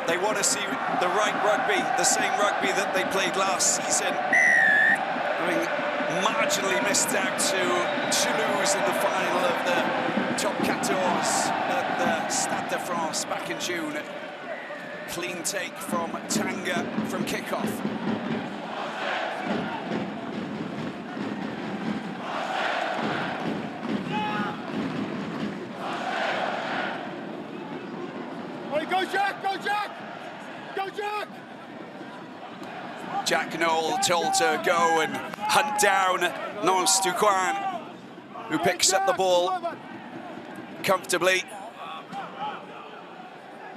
They want to see the right rugby, the same rugby that they played last season. Having marginally missed out to Toulouse in the final of the Top 14 at the Stade de France back in June. Clean take from Tanga from kickoff. Go Jack! Go Jack! Go Jack! Jack Noel told to go and hunt down Nance Ducoin, who picks up the ball comfortably.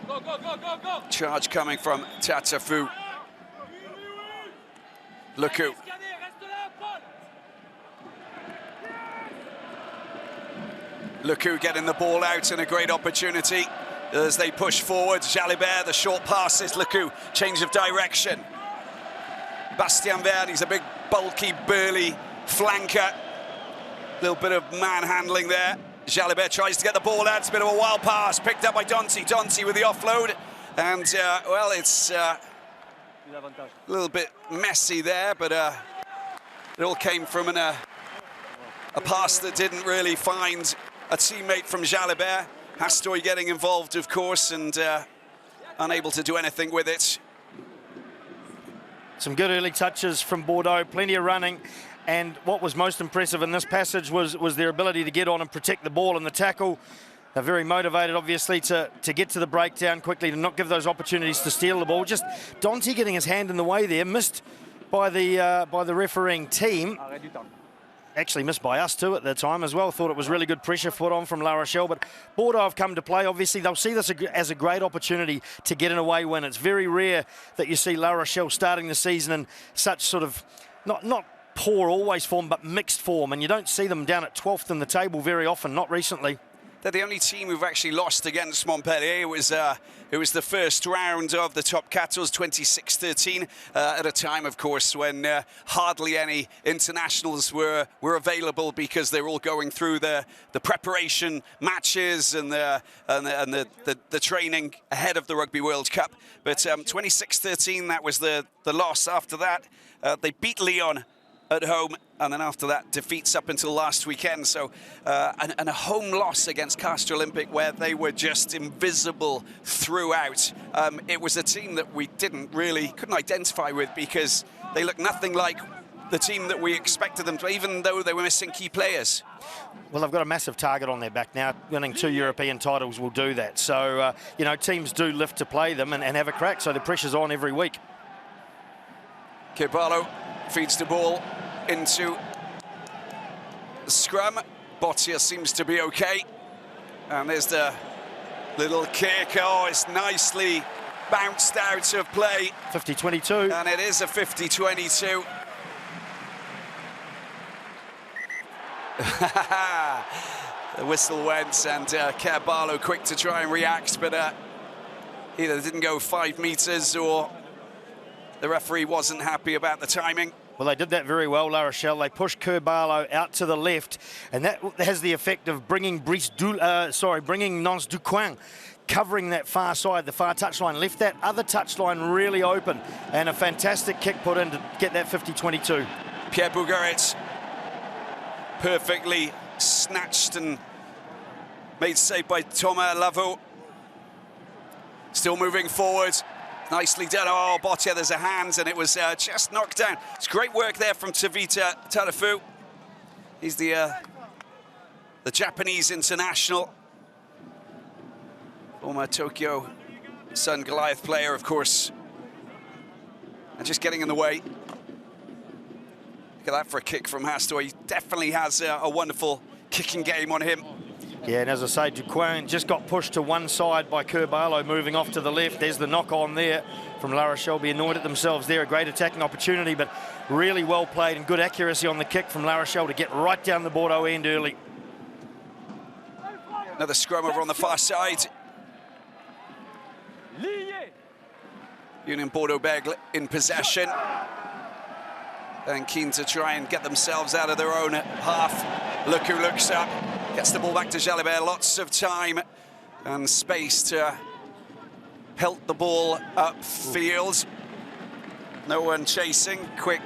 Go. Charge coming from Tatafu. Luku. Luku getting the ball out, and a great opportunity as they push forward. Jalibert, the short passes. Luku, change of direction. Bastien Verdi's a big, bulky, burly flanker. Little bit of manhandling there. Jalibert tries to get the ball out. It's a bit of a wild pass, picked up by Donty. Donty with the offload. And, well, it's a little bit messy there, but it all came from a pass that didn't really find a teammate from Jalibert. Hastoy getting involved, of course, and unable to do anything with it. Some good early touches from Bordeaux, plenty of running, and what was most impressive in this passage was their ability to get on and protect the ball in the tackle. They're very motivated, obviously, to get to the breakdown quickly, to not give those opportunities to steal the ball. Just Donty getting his hand in the way there, missed by the refereeing team. Actually missed by us too at the time as well. Thought it was really good pressure put on from La Rochelle, but Bordeaux have come to play. Obviously, they'll see this as a great opportunity to get an away win. It's very rare that you see La Rochelle starting the season in such sort of, not poor always form, but mixed form, and you don't see them down at 12th in the table very often, not recently. They're the only team who've actually lost against Montpellier. It was the first round of the Top 14, 26-13, at a time, of course, when hardly any internationals were available because they were all going through the preparation matches and the training ahead of the Rugby World Cup. But 26-13, that was the loss. After that, they beat Lyon at home, and then after that, defeats up until last weekend. So, and a home loss against Castres Olympic where they were just invisible throughout. It was a team that we couldn't identify with because they looked nothing like the team that we expected them to, even though they were missing key players. Well, they've got a massive target on their back now. Winning 2 European titles will do that. So, you know, teams do lift to play them and have a crack, so the pressure's on every week. Kerbalo feeds the ball into the scrum. Bottia seems to be okay. And there's the little kick. Oh, it's nicely bounced out of play. 50-22. And it is a 50-22. The whistle went, and Kerbalo quick to try and react, but either didn't go 5 meters or the referee wasn't happy about the timing. Well, they did that very well, La Rochelle. They pushed Kerbalo out to the left, and that has the effect of bringing Nance Ducoin, covering that far side, the far touchline, left that other touchline really open, and a fantastic kick put in to get that 50-22. Pierre Bougaret perfectly snatched and made safe by Thomas Lavaux. Still moving forward. Nicely done. Oh, Bottia, there's a hand, and it was just knocked down. It's great work there from Tavita Tarafu. He's the Japanese international. Former Tokyo Sun Goliath player, of course. And just getting in the way. Look at that for a kick from Hastoy. He definitely has a wonderful kicking game on him. Yeah, and as I say, Ducoin just got pushed to one side by Kerbalo moving off to the left. There's the knock on there from La Rochelle. Be annoyed at themselves there. A great attacking opportunity, but really well played and good accuracy on the kick from La Rochelle to get right down the Bordeaux end early. Another scrum over on the far side. Union Bordeaux Begles in possession. And keen to try and get themselves out of their own half. Luku looks up. Gets the ball back to Jalibert, lots of time and space to pelt the ball upfield. No one chasing. Quick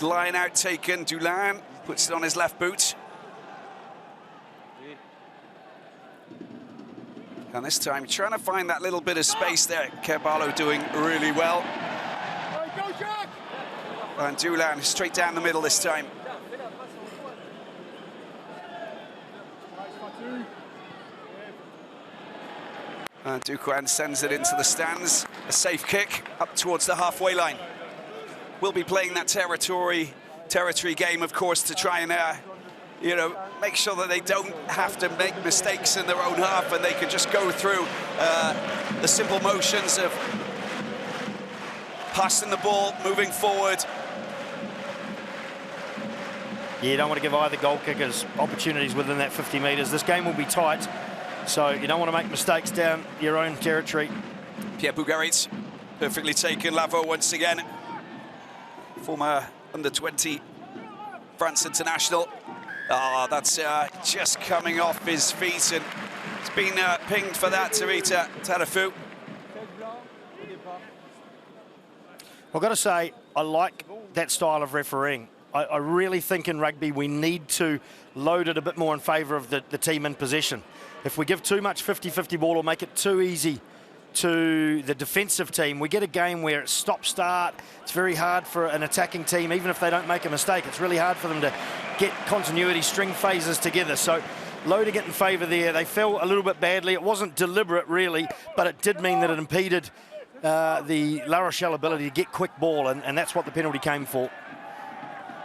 line out taken. Dulin puts it on his left boot. And this time, trying to find that little bit of space there. Carvalho doing really well. Go, Jack! And Dulin straight down the middle this time. And Duquan sends it into the stands. A safe kick up towards the halfway line. We'll be playing that territory game, of course, to try and you know, make sure that they don't have to make mistakes in their own half and they can just go through the simple motions of passing the ball, moving forward. Yeah, you don't want to give either goal kickers opportunities within that 50 metres. This game will be tight, so you don't want to make mistakes down your own territory. Pierre Bougarit, perfectly taken. Lavo once again, former under-20 France international. Oh, that's just coming off his feet, and it's been pinged for that, Tarita Tarafu. I've got to say, I like that style of refereeing. I really think in rugby we need to load it a bit more in favour of the team in possession. If we give too much 50-50 ball or make it too easy to the defensive team, we get a game where it's stop-start. It's very hard for an attacking team, even if they don't make a mistake, it's really hard for them to get continuity, string phases together. So loading it in favour there. They fell a little bit badly. It wasn't deliberate, really, but it did mean that it impeded the La Rochelle ability to get quick ball, and that's what the penalty came for.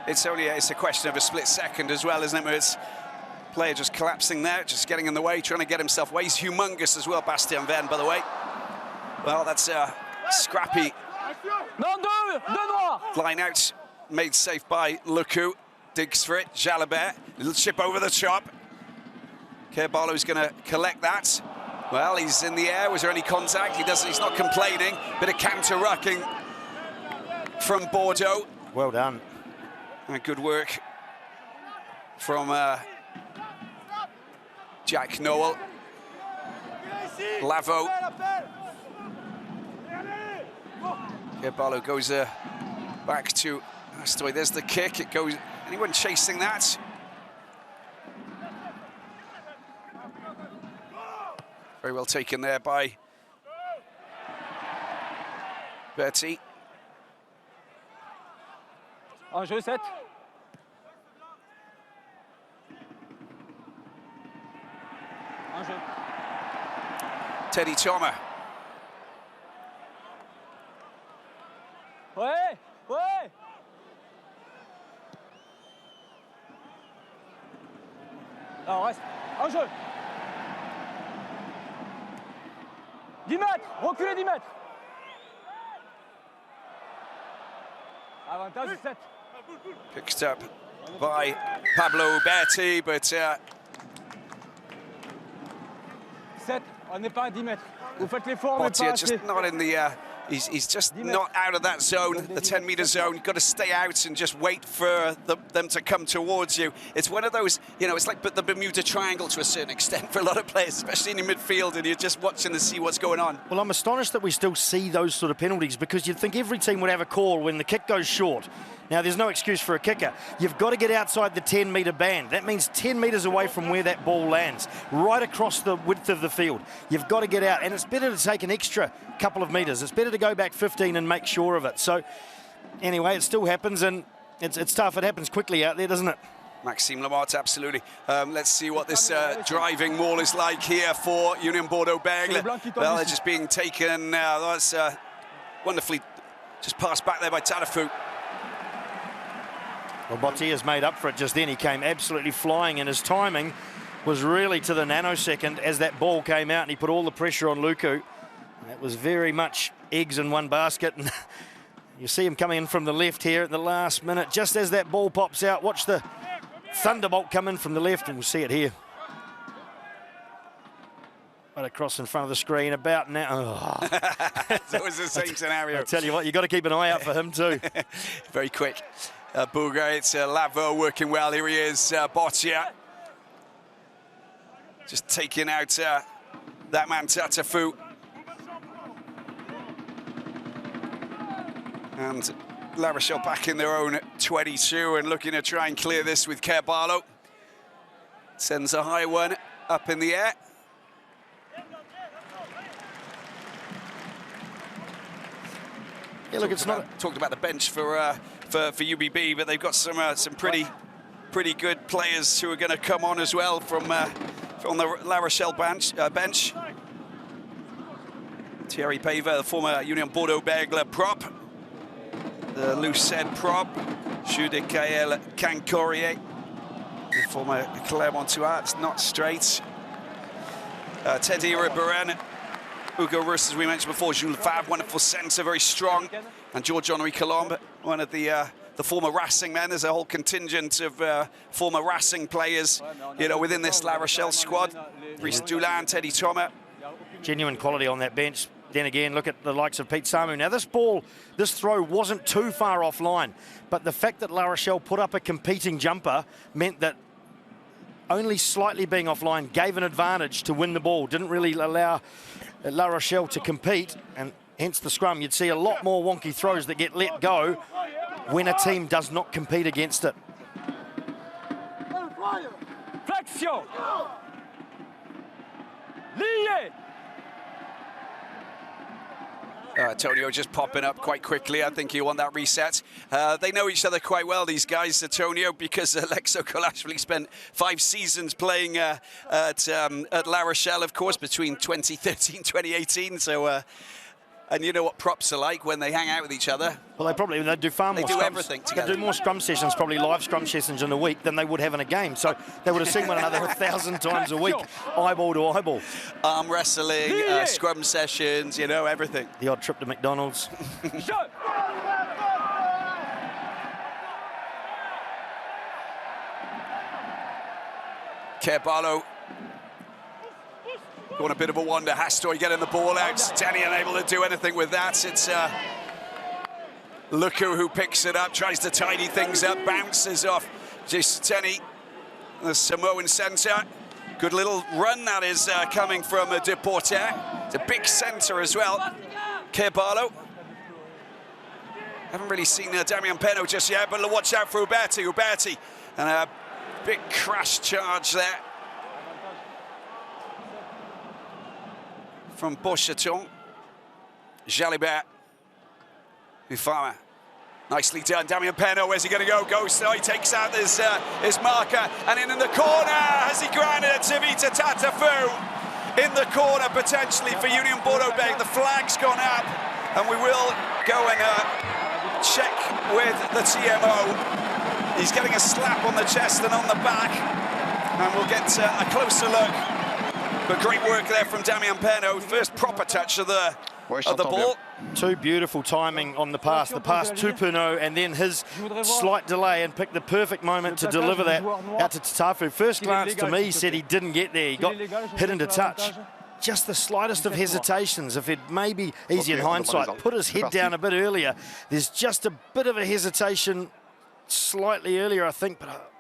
It's a question of a split second as well, isn't it? It's player just collapsing there, just getting in the way, trying to get himself away. He's humongous as well, Bastien Venn, by the way. Well, that's a scrappy line out, made safe by Luku. Digs for it, Jalabert, little chip over the top. Carvalho's going to collect that. Well, he's in the air. Was there any contact? He's not complaining. Bit of counter-rucking from Bordeaux. Well done. And good work from Jack Noel. Lavo. Carvalho goes back to Astoy. There's the kick. It goes. Anyone chasing that? Very well taken there by Bertie. En jeu 7. En jeu. Teddy Thomas. Ouais, ouais. Alors reste. En jeu. 10 mètres. Reculez 10 mètres. Avantage 7. Picked up by Pablo Berti, but 7, on n'est pas à 10 mètres. Vous faites l'effort, mais pas just assez. not in the. He's just not out of that zone, the 10-metre zone. You've got to stay out and just wait for them to come towards you. It's one of those, you know, it's like the Bermuda Triangle to a certain extent for a lot of players, especially in your midfield, and you're just watching to see what's going on. Well, I'm astonished that we still see those sort of penalties, because you'd think every team would have a call when the kick goes short. Now, there's no excuse for a kicker. You've got to get outside the 10-metre band. That means 10 metres away from where that ball lands, right across the width of the field. You've got to get out, and it's better to take an extra couple of metres. It's better to go back 15 and make sure of it. So, anyway, it still happens, and it's tough. It happens quickly out there, doesn't it? Maxime Lamart, absolutely. Let's see what this driving maul is like here for Union Bordeaux Begles. Well, they're just being taken. That's wonderfully just passed back there by Tarafu. Well, Bottia's made up for it just then. He came absolutely flying, and his timing was really to the nanosecond as that ball came out, and he put all the pressure on Luku. That was very much eggs in one basket. And you see him coming in from the left here at the last minute. Just as that ball pops out, watch the thunderbolt come in from the left, and we'll see it here. Right across in front of the screen, about now. Oh. That was the same scenario. I tell you what, you've got to keep an eye out for him too. Very quick. Bouga, it's Lavo working well. Here he is, Bottia. Just taking out that man, Tatafu. And La Rochelle back in their own 22 and looking to try and clear this with Carvalho. Sends a high one up in the air. Yeah, look, it's not... Talked about the bench for UBB, but they've got some pretty good players who are going to come on as well from the La Rochelle bench. Thierry Paver, the former Union Bordeaux Begles prop. The Lucette prop. Jude-Kael Cancorier, the former Clermont-Tuat. It's not straight. Teddy Ribéren. Hugo Rus, as we mentioned before, Jules Favre, wonderful centre, very strong. And Georges-Henri Colombe, one of the former Racing men. There's a whole contingent of former Racing players, you know, within this La Rochelle squad. Brice Dulin, Teddy Thomas. Genuine quality on that bench. Then again, look at the likes of Pete Samu. Now, this throw wasn't too far offline, but the fact that La Rochelle put up a competing jumper meant that only slightly being offline gave an advantage to win the ball. Didn't really allow La Rochelle to compete, and hence the scrum. You'd see a lot more wonky throws that get let go when a team does not compete against it. Flexion. Lié. Antonio just popping up quite quickly. I think you want that reset. They know each other quite well, these guys, Antonio, because Alexo Kolashvili spent 5 seasons playing at La Rochelle, of course, between 2013 and 2018. So, and you know what props are like when they hang out with each other. Well, they do far more. They do everything together. They do more scrum sessions, probably live scrum sessions in a week than they would have in a game. So they would have seen one another 1,000 times a week, eyeball to eyeball. Arm wrestling, scrum sessions, you know, everything. The odd trip to McDonald's. Carvalho going a bit of a wonder. Hastoy getting the ball out. Danny unable to do anything with that. It's Luku who picks it up, tries to tidy things up, bounces off Gisteni, the Samoan centre. Good little run that is coming from Deporter. It's a big centre as well. Carvalho. Haven't really seen Damian Peno just yet, but watch out for Uberti. And a big crash charge there from Beauchaton. Jalibert. Ufama. Nicely done. Damian Peno, where's he going to go? Goes, he takes out his marker. And in the corner, has he grounded it? Tavita Tatafu in the corner, potentially for Union Bordeaux Begles. The flag's gone up. And we will go and check with the TMO. He's getting a slap on the chest and on the back. And we'll get a closer look. But great work there from Damian Peno. First proper touch of the ball. Two beautiful timing on the pass to Peno, and then his slight delay and picked the perfect moment to deliver that out to Tatafu. First glance to me said he didn't get there. He got hit into touch. Just the slightest of hesitations. If it may be easy in hindsight, put his head down a bit earlier. There's just a bit of a hesitation slightly earlier, I think, but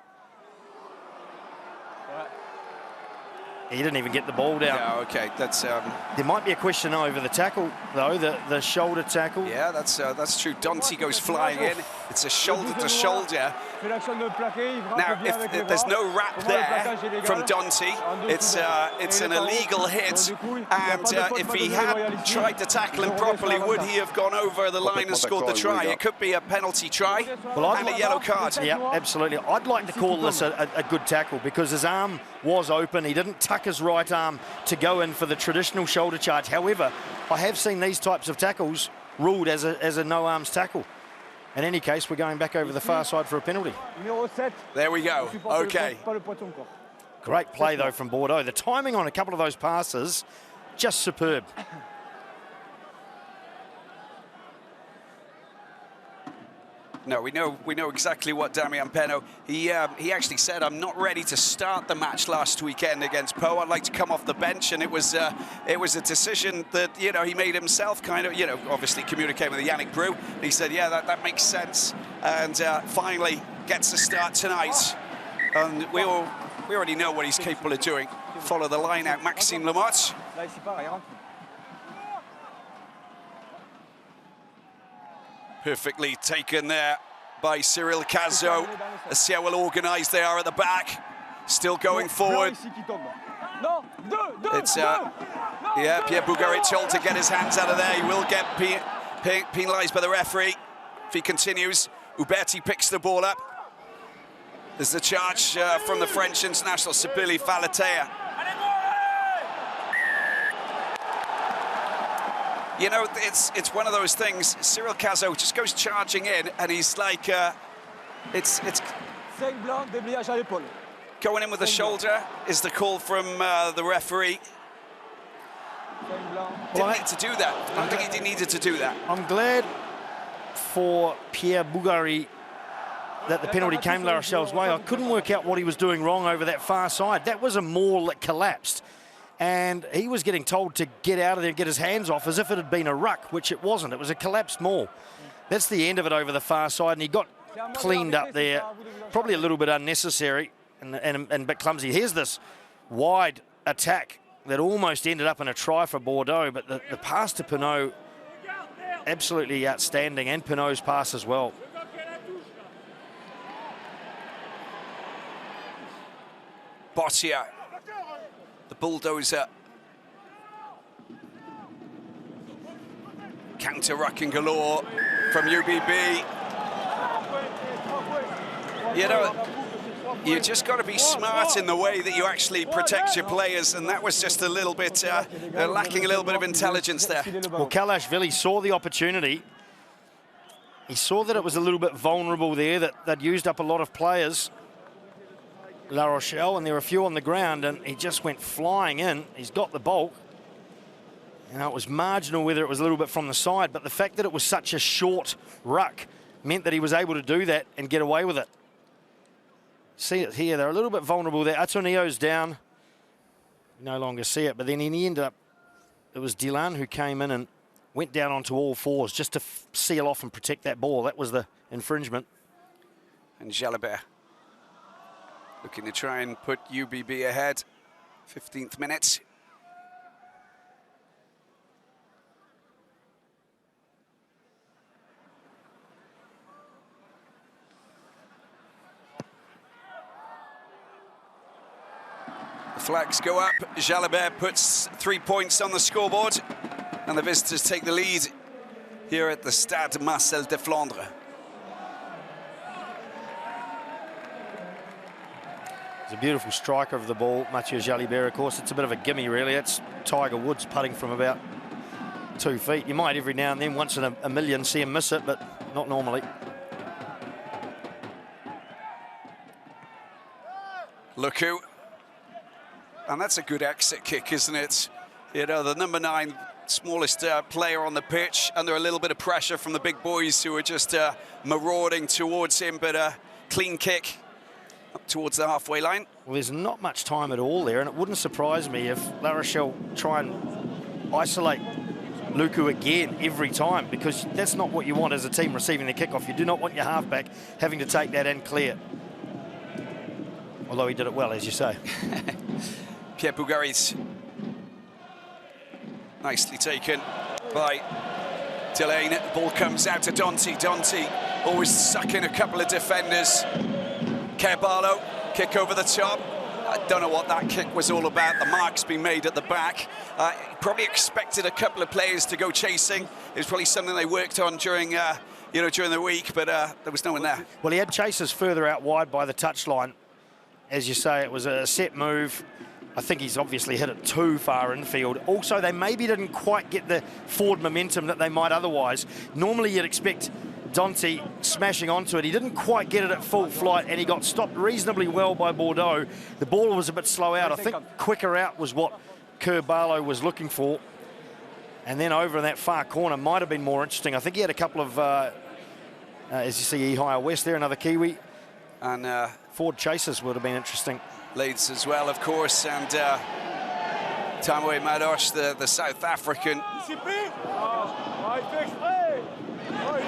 he didn't even get the ball down. Yeah, okay, that's... There might be a question over the tackle, though, the shoulder tackle. Yeah, that's true. Dante goes flying in. It's a shoulder-to-shoulder. Now, if there's no wrap there from Dante, it's an illegal hit. And if he had tried to tackle him properly, would he have gone over the line and scored the try? It could be a penalty try and a yellow card. Yeah, absolutely. I'd like to call this a good tackle because his arm was open. He didn't tuck his right arm to go in for the traditional shoulder charge. However, I have seen these types of tackles ruled as a no-arms tackle. In any case, we're going back over the far side for a penalty. There we go. Okay. Great play, though, from Bordeaux. The timing on a couple of those passes, just superb. No, we know exactly what Damian Peno. He actually said, "I'm not ready to start the match last weekend against Po. I'd like to come off the bench," and it was a decision that he made himself. Kind of obviously communicating with Yannick Brew. He said, "Yeah, that makes sense," and finally gets a start tonight. And we already know what he's capable of doing. Follow the line out, Maxime Lamotte. Perfectly taken there by Cyril Cazot. Let's see how well organised they are at the back. Still going forward. It's Pierre Bougarit told to get his hands out of there. He will get penalised by the referee if he continues. Uberti picks the ball up. There's the charge from the French international, Sibili Falatea. You know, it's one of those things. Cyril Cazot just goes charging in, and he's like, it's going in with the shoulder is the call from the referee. Didn't need to do that. I don't think he needed to do that. I'm glad for Pierre Bougarit that the penalty came La Rochelle's way. I couldn't work out what he was doing wrong over that far side. That was a maul that collapsed, and he was getting told to get out of there and get his hands off as if it had been a ruck, which it wasn't. It was a collapsed maul. That's the end of it over the far side, and he got cleaned up there. Probably a little bit unnecessary and a bit clumsy. Here's this wide attack that almost ended up in a try for Bordeaux, but the pass to Pinot, absolutely outstanding, and Pinot's pass as well. Bottia, the bulldozer. Counter-rucking galore from UBB. You know, you just got to be smart in the way that you actually protect your players, and that was just a little bit lacking a little bit of intelligence there. Well, Kalashvili saw the opportunity. He saw that it was a little bit vulnerable there, that they'd used up a lot of players, La Rochelle, and there were a few on the ground, and he just went flying in. He's got the bulk. You know, it was marginal whether it was a little bit from the side, but the fact that it was such a short ruck meant that he was able to do that and get away with it. See it here, they're a little bit vulnerable there. Atonio's down. No longer see it, but then in the end up, it was Dylan who came in and went down onto all fours just to seal off and protect that ball. That was the infringement. And Jalabert looking to try and put UBB ahead. 15th minute. The flags go up. Jalabert puts 3 points on the scoreboard, and the visitors take the lead here at the Stade Marcel de Flandre. He's a beautiful striker of the ball, Mathieu Jalibert. Of course, it's a bit of a gimme, really. It's Tiger Woods putting from about 2 feet. You might every now and then, once in a million, see him miss it, but not normally. Luku. And that's a good exit kick, isn't it? You know, the number 9 smallest player on the pitch, under a little bit of pressure from the big boys who are just marauding towards him, but a clean kick up towards the halfway line. Well, there's not much time at all there, and it wouldn't surprise me if La Rochelle try and isolate Luku again every time, because that's not what you want as a team receiving the kickoff. You do not want your halfback having to take that and clear. Although he did it well, as you say. Pierre Bougarit. Nicely taken by Delane. The ball comes out to Donti. Donti always sucking a couple of defenders. Carballo, kick over the top. I don't know what that kick was all about. The mark's been made at the back. Probably expected a couple of players to go chasing. It was probably something they worked on during, during the week, but there was no one there. Well, he had chasers further out wide by the touchline. As you say, it was a set move. I think he's obviously hit it too far infield. Also, they maybe didn't quite get the forward momentum that they might otherwise. Normally, you'd expect Donti smashing onto it. He didn't quite get it at full flight, and he got stopped reasonably well by Bordeaux. The ball was a bit slow out. I think quicker out was what Carballo was looking for. And then over in that far corner might have been more interesting. I think he had a couple of, as you see, Ehire West there, another Kiwi. And forward chasers would have been interesting. Leeds as well, of course, and Tamwe Madosh, the South African.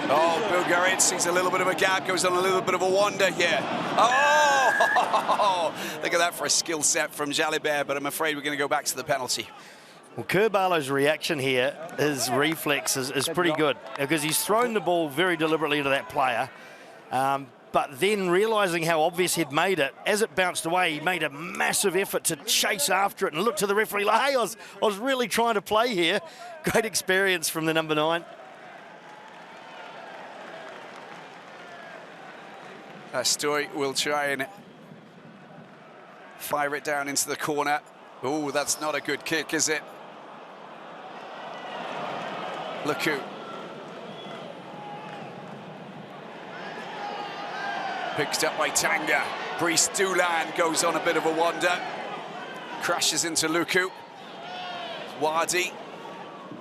Oh, Bougarit sees a little bit of a gap, goes on a little bit of a wander here. Oh, look at that for a skill set from Jalibert, but I'm afraid we're going to go back to the penalty. Well, Kerbarlow's reaction here, his reflex is pretty good, because he's thrown the ball very deliberately to that player, but then realising how obvious he'd made it, as it bounced away, he made a massive effort to chase after it and look to the referee like, hey, I was really trying to play here. Great experience from the number 9. Stoy will try and fire it down into the corner. Oh, that's not a good kick, is it? Look who. Picked up by Tanga. Brice Doolan goes on a bit of a wander. Crashes into Luku. Wadi.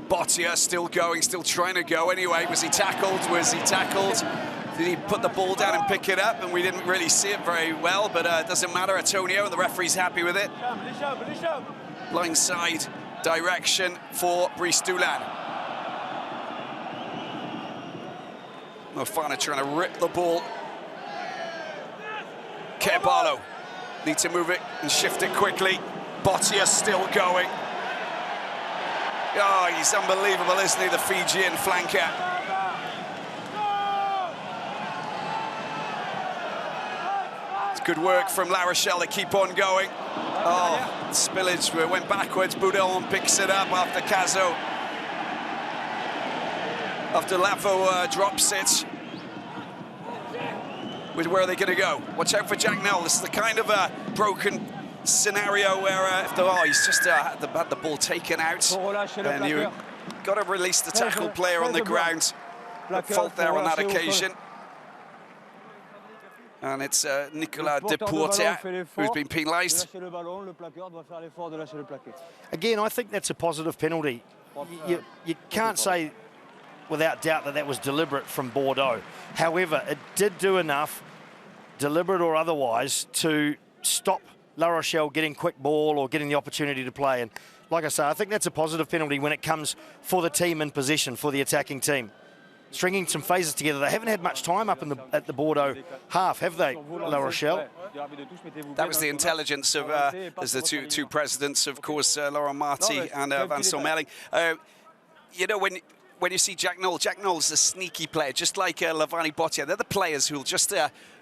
Bottia still going, still trying to go anyway. Was he tackled? Was he tackled? Did he put the ball down and pick it up? And we didn't really see it very well, but it doesn't matter. Antonio, the referee's happy with it. Blindside direction for Brice Doolan. Mofana trying to rip the ball. Kerbarlow need to move it and shift it quickly. Bottia still going. Oh, he's unbelievable, isn't he, the Fijian flanker? It's good work from La Rochelle to keep on going. Oh, spillage went backwards. Boudon picks it up after Cazo. After Lavo drops it. Where are they going to go? Watch out for Jack Nell. This is the kind of a broken scenario where he's just had the ball taken out, and you got to release the tackle player on the ground. Fault there on that occasion. And it's Nicolas Deporter who's been penalised. Again, I think that's a positive penalty. You can't say without doubt that was deliberate from Bordeaux. However, it did do enough, deliberate or otherwise, to stop La Rochelle getting quick ball or getting the opportunity to play. And like I say, I think that's a positive penalty when it comes for the team in possession, for the attacking team. Stringing some phases together. They haven't had much time up at the Bordeaux half, have they, La Rochelle? That was the intelligence of as the two presidents, of course, Laurent Marty and Vincent Melling. You know, when you see Jack Knowles is a sneaky player, just like Lavani Bottia. They're the players who'll just,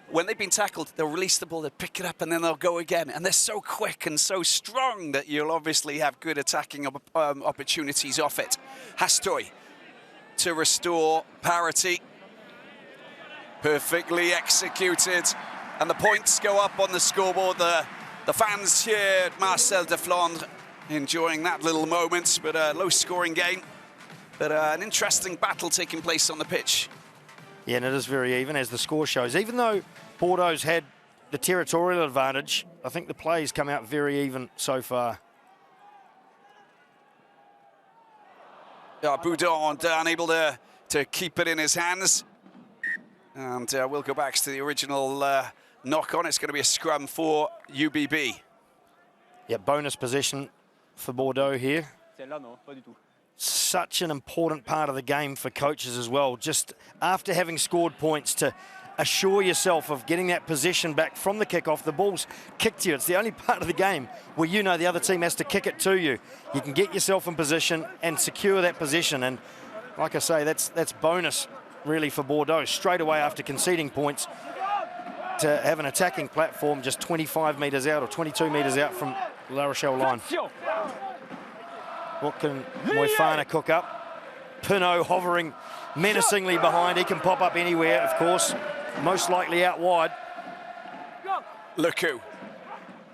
when they've been tackled, they'll release the ball, they'll pick it up, and then they'll go again. And they're so quick and so strong that you'll obviously have good attacking opportunities off it. Hastoy to restore parity. Perfectly executed. And the points go up on the scoreboard. The fans here at Marcel de Flandre enjoying that little moment, but a low-scoring game. But an interesting battle taking place on the pitch. Yeah, and it is very even, as the score shows. Even though Bordeaux's had the territorial advantage, I think the play's come out very even so far. Boudon unable to keep it in his hands. And we'll go back to the original knock-on. It's going to be a scrum for UBB. Yeah, bonus possession for Bordeaux here. Such an important part of the game for coaches as well. Just after having scored points, to assure yourself of getting that possession back from the kickoff. The ball's kicked to you. It's the only part of the game where you know the other team has to kick it to you. You can get yourself in position and secure that possession. And like I say, that's bonus really for Bordeaux. Straight away after conceding points, to have an attacking platform just 25 metres out or 22 metres out from La Rochelle line. What can Moefana cook up? Pinot hovering menacingly behind. He can pop up anywhere, of course. Most likely out wide. Luku.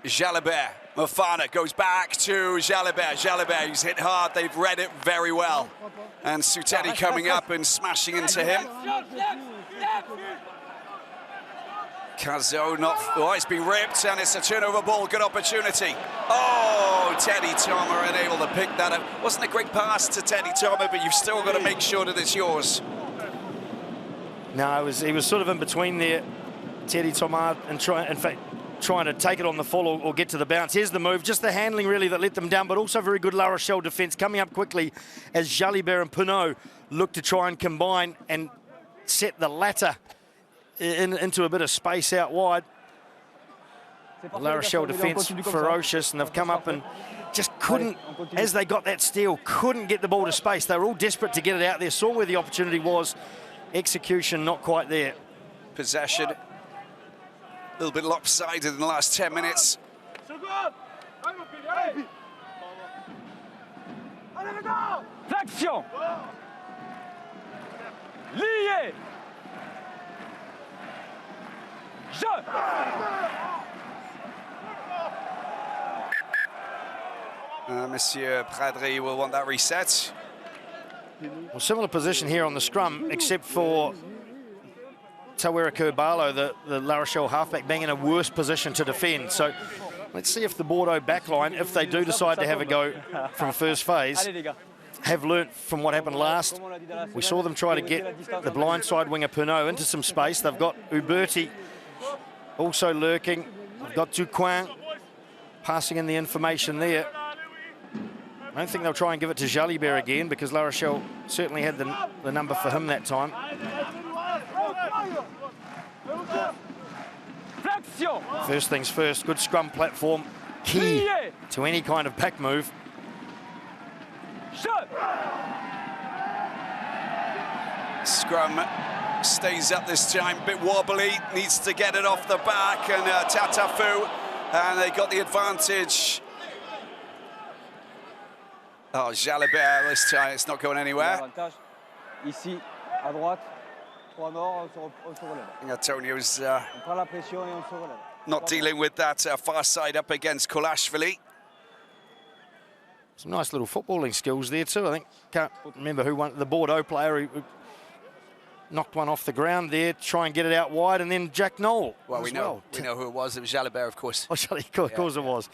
Jalibert. Moefana goes back to Jalibert. Jalibert, who's hit hard. They've read it very well. And Sutedi coming up and smashing into him. Cazo it's been ripped, and it's a turnover ball. Good opportunity. Oh, Teddy Thomas unable to pick that up. Wasn't a great pass to Teddy Thomas, but you've still got to make sure that it's yours. No, he was sort of in between there, Teddy Thomas, and trying to take it on the full or get to the bounce. Here's the move, just the handling really that let them down, but also very good La Rochelle defence coming up quickly as Jalibert and Pinot look to try and combine and set the latter into a bit of space out wide. La Rochelle defence ferocious, and they've come up and just couldn't, as they got that steal, couldn't get the ball to space. They were all desperate to get it out there, saw where the opportunity was. Execution not quite there. Possession a little bit lopsided in the last 10 minutes. Flexion. Lié. Jeu. Monsieur Pradry will want that reset. Well, similar position here on the scrum, except for Tawera Kurbalo, the La Rochelle halfback, being in a worse position to defend. So let's see if the Bordeaux backline, if they do decide to have a go from first phase, have learnt from what happened last. We saw them try to get the blindside winger Pernod into some space. They've got Uberti also lurking. They've got Ducoin passing in the information there. I don't think they'll try and give it to Jalibert again, because La Rochelle certainly had the number for him that time. First things first, good scrum platform, key to any kind of back move. Scrum stays up this time, a bit wobbly, needs to get it off the back, and Tatafu, and they got the advantage. Oh, Jalibert this time, it's not going anywhere. Ici, à droite, 3 nord, on se relève. Antonio's On prend la pression et on se relève. not dealing with that far side up against Kolashvili. Some nice little footballing skills there too, I think. Can't remember who won, the Bordeaux player who knocked one off the ground there, try and get it out wide, and then Jack Knoll. Well, we know who it was. It was Jalibert, of course. Oh, of course it was.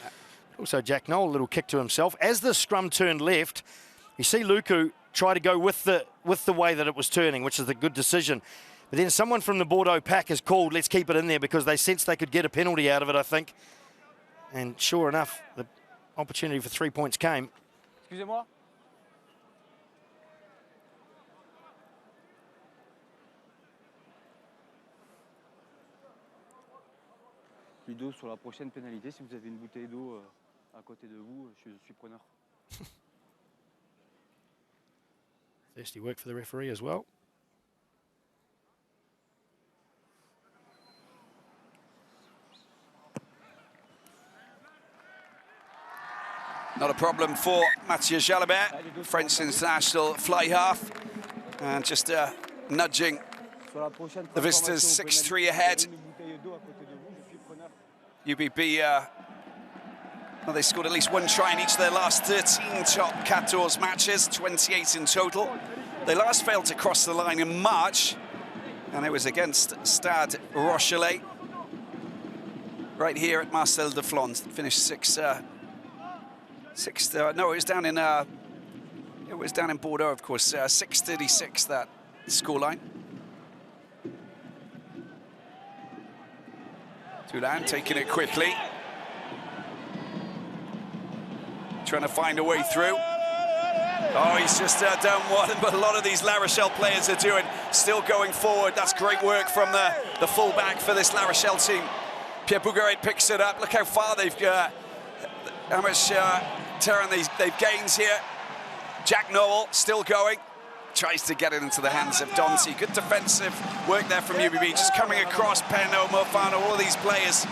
Also, Jack Knoll, a little kick to himself. As the scrum turned left, you see Luku try to go with the way that it was turning, which is a good decision. But then someone from the Bordeaux pack has called, let's keep it in there, because they sensed they could get a penalty out of it, I think. And sure enough, the opportunity for 3 points came. Excusez-moi. Plus d'eau sur la prochaine pénalité. Si vous avez une bouteille d'eau à côté de vous, je suis preneur. Thirsty work for the referee as well. Not a problem for Mathieu Jalibert, French international fly half, and just nudging the visitors 6-3 ahead. UBB, well, they scored at least one try in each of their last 13 top 14 matches, 28 in total. They last failed to cross the line in March, and it was against Stade Rochelle, right here at Marcel de Flons. Finished 6. No, it was down in Bordeaux, of course. 6:36 that scoreline. Toulon taking it quickly, trying to find a way through. Oh, he's just done one, but a lot of these La Rochelle players are doing, still going forward. That's great work from the fullback for this La Rochelle team. Pierre Bougaret picks it up. Look how far they've got, how much terrain they've gained here. Jack Noel still going. Tries to get it into the hands of Donty. Good defensive work there from UBB. Just coming across, Peno, Mofano, all of these players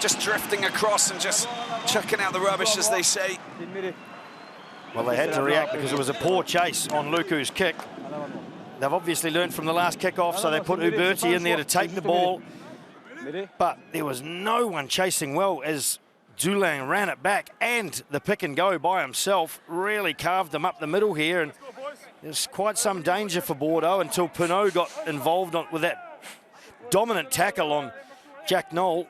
just drifting across and just chucking out the rubbish, as they say. Well, they had to react because it was a poor chase on Luku's kick. They've obviously learned from the last kickoff, so they put Uberti in there to take the ball. But there was no one chasing well as Dulin ran it back, and the pick and go by himself really carved them up the middle here. And there's quite some danger for Bordeaux until Pernod got involved with that dominant tackle on Jack Knoll.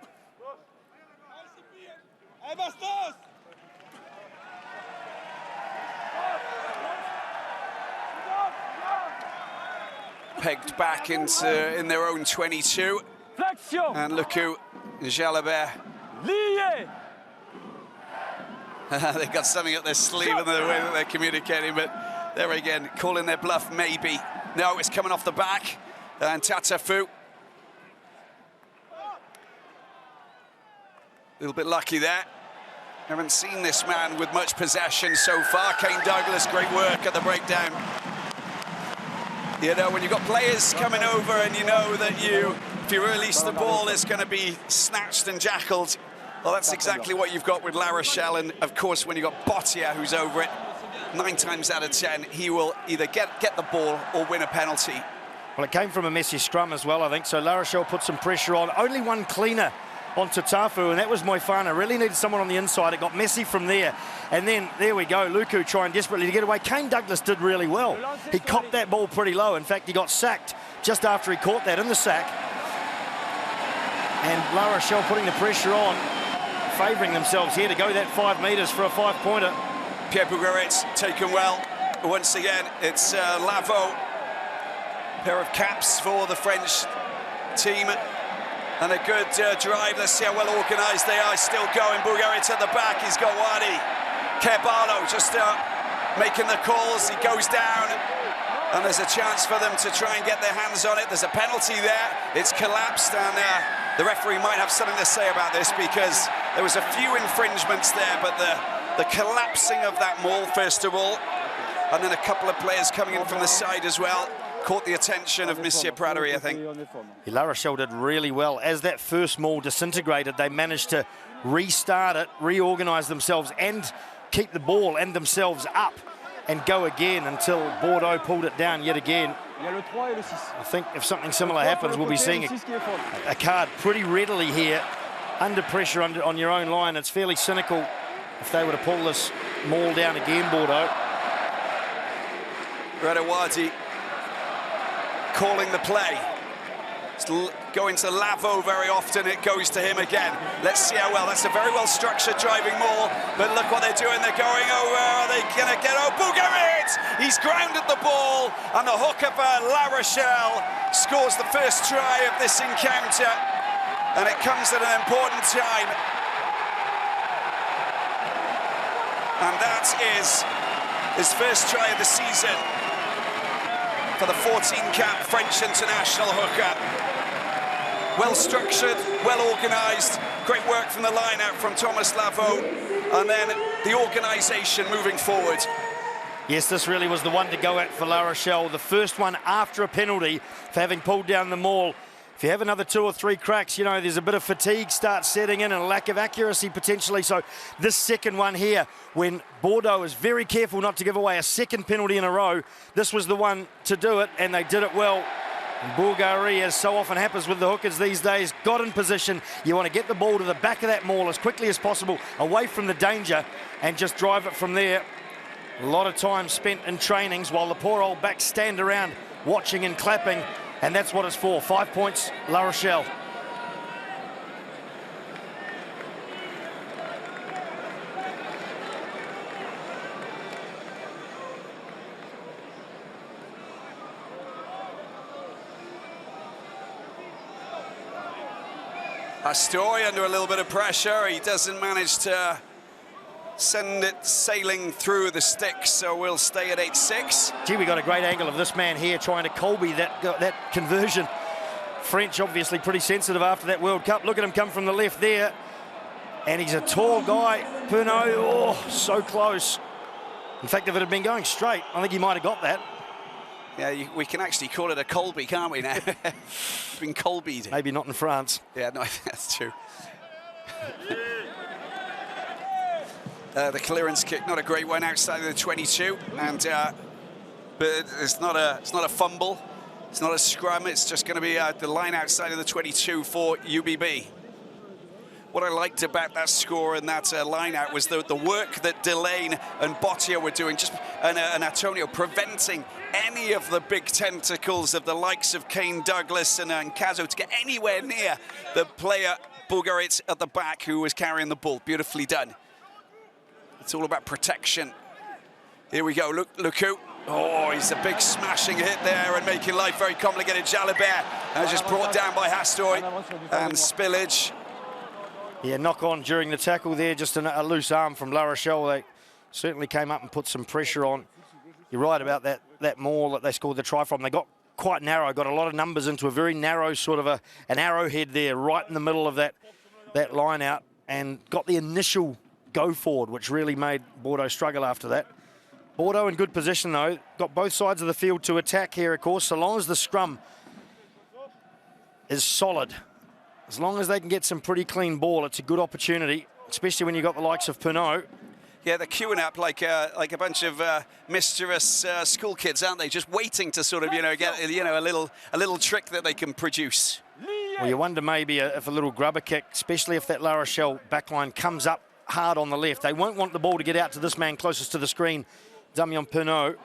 Pegged back in their own 22. And look who Jalibert. They've got something up their sleeve in the way that they're communicating, but there again, calling their bluff maybe. No, it's coming off the back, and Tatafu. A little bit lucky there. Haven't seen this man with much possession so far. Kane Douglas, great work at the breakdown. You know, when you've got players coming over and you know that if you release the ball, it's going to be snatched and jackled. Well, that's exactly what you've got with La Rochelle. And, of course, when you've got Bottia, who's over it, 9 times out of 10, he will either get the ball or win a penalty. Well, it came from a messy scrum as well, I think. So La Rochelle put some pressure on. Only one cleaner onto Tafu, and that was Moefana. Really needed someone on the inside. It got messy from there. And then, there we go, Luku trying desperately to get away. Kane Douglas did really well. He copped that ball pretty low. In fact, he got sacked just after he caught that in the sack. And La Rochelle putting the pressure on, favouring themselves here to go that 5 metres for a 5-pointer. Pierre Bougarit taken well. Once again, it's Lavo. Pair of caps for the French team. And a good drive. Let's see how well organised they are. Still going. Bougarit at the back. He's got Wadi. Kerbalo just making the calls. He goes down. And there's a chance for them to try and get their hands on it. There's a penalty there. It's collapsed. And the referee might have something to say about this because there was a few infringements there. But the collapsing of that maul, first of all. And then a couple of players coming in from the side as well. Caught the attention of Monsieur Praderie, I think. La Rochelle did really well. As that first maul disintegrated, they managed to restart it, reorganise themselves and keep the ball and themselves up and go again until Bordeaux pulled it down yet again. I think if something similar happens, we'll be seeing a card pretty readily here. Under pressure on your own line, it's fairly cynical if they were to pull this maul down again, Bordeaux. Radawadi calling the play. It's going to Lavo very often, it goes to him again. Let's see how well. That's a very well structured driving maul, but look what they're doing. They're going over. Are they going to get Bougarit? He's grounded the ball, and the hooker for La Rochelle scores the first try of this encounter, and it comes at an important time. And that is his first try of the season for the 14-cap French international hooker. Well structured, well organised, great work from the line-out from Thomas Lavo, and then the organisation moving forward. Yes, this really was the one to go at for La Rochelle. The first one after a penalty for having pulled down the maul. If you have another 2 or 3 cracks, you know, there's a bit of fatigue starts setting in and a lack of accuracy potentially. So this second one here, when Bordeaux is very careful not to give away a second penalty in a row, this was the one to do it, and they did it well. And Bulgari, as so often happens with the hookers these days, got in position. You want to get the ball to the back of that maul as quickly as possible, away from the danger, and just drive it from there. A lot of time spent in trainings while the poor old backs stand around watching and clapping. And that's what it's for. 5 points, La Rochelle. Astori under a little bit of pressure. He doesn't manage to send it sailing through the sticks, so we'll stay at 8-6. Gee, we got a great angle of this man here trying to Colby that conversion. French obviously pretty sensitive after that World Cup. Look at him come from the left there. And he's a tall guy. Pernod, oh, so close. In fact, if it had been going straight, I think he might have got that. Yeah, we can actually call it a Colby, can't we now? It's been Colby'd. Maybe not in France. Yeah, no, that's true. The clearance kick, not a great one outside of the 22, and but it's not a fumble, it's not a scrum. It's just going to be the line outside of the 22 for UBB. What I liked about that score and that line out was the work that Delane and Bottia were doing, and Antonio preventing any of the big tentacles of the likes of Kane Douglas and Nkazo to get anywhere near the player Bulgarit at the back who was carrying the ball. Beautifully done. It's all about protection. Here we go, Luku. Oh, he's a big smashing hit there and making life very complicated. Jalibert just brought down by Hastoy and spillage. Yeah, knock on during the tackle there, just a loose arm from La Rochelle. They certainly came up and put some pressure on. You're right about that maul that they scored the try from. They got quite narrow, got a lot of numbers into a very narrow sort of an arrowhead there, right in the middle of that line out, and got the initial go forward, which really made Bordeaux struggle after that. Bordeaux in good position, though. Got both sides of the field to attack here, of course, so long as the scrum is solid. As long as they can get some pretty clean ball, it's a good opportunity, especially when you've got the likes of Pinot. Yeah, they're queuing up like a bunch of mischievous school kids, aren't they? Just waiting to sort of, get, a little trick that they can produce. Well, you wonder maybe if a little grubber kick, especially if that La Rochelle backline comes up hard on the left. They won't want the ball to get out to this man closest to the screen, Damien Pinot.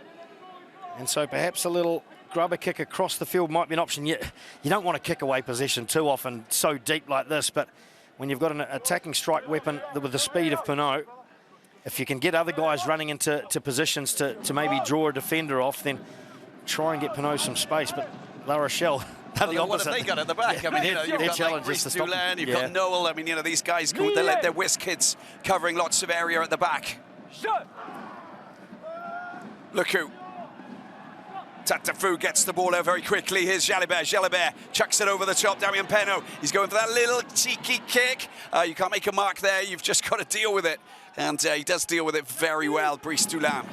And so perhaps a little grubber kick across the field might be an option. You don't want to kick away possession too often, so deep like this, but when you've got an attacking strike weapon with the speed of Pinot, if you can get other guys running into positions to maybe draw a defender off, then try and get Pinot some space. But La Rochelle, the opposite. What have they got at the back? Yeah, I mean, you've got like Brice Dulin, you've got Noel. I mean, these guys, they're whiz kids covering lots of area at the back. Look who. Tatafu gets the ball out very quickly. Here's Jalibert. Jalibert chucks it over the top. Damien Pinot. He's going for that little cheeky kick. You can't make a mark there. You've just got to deal with it. And he does deal with it very well, Brice Dulin.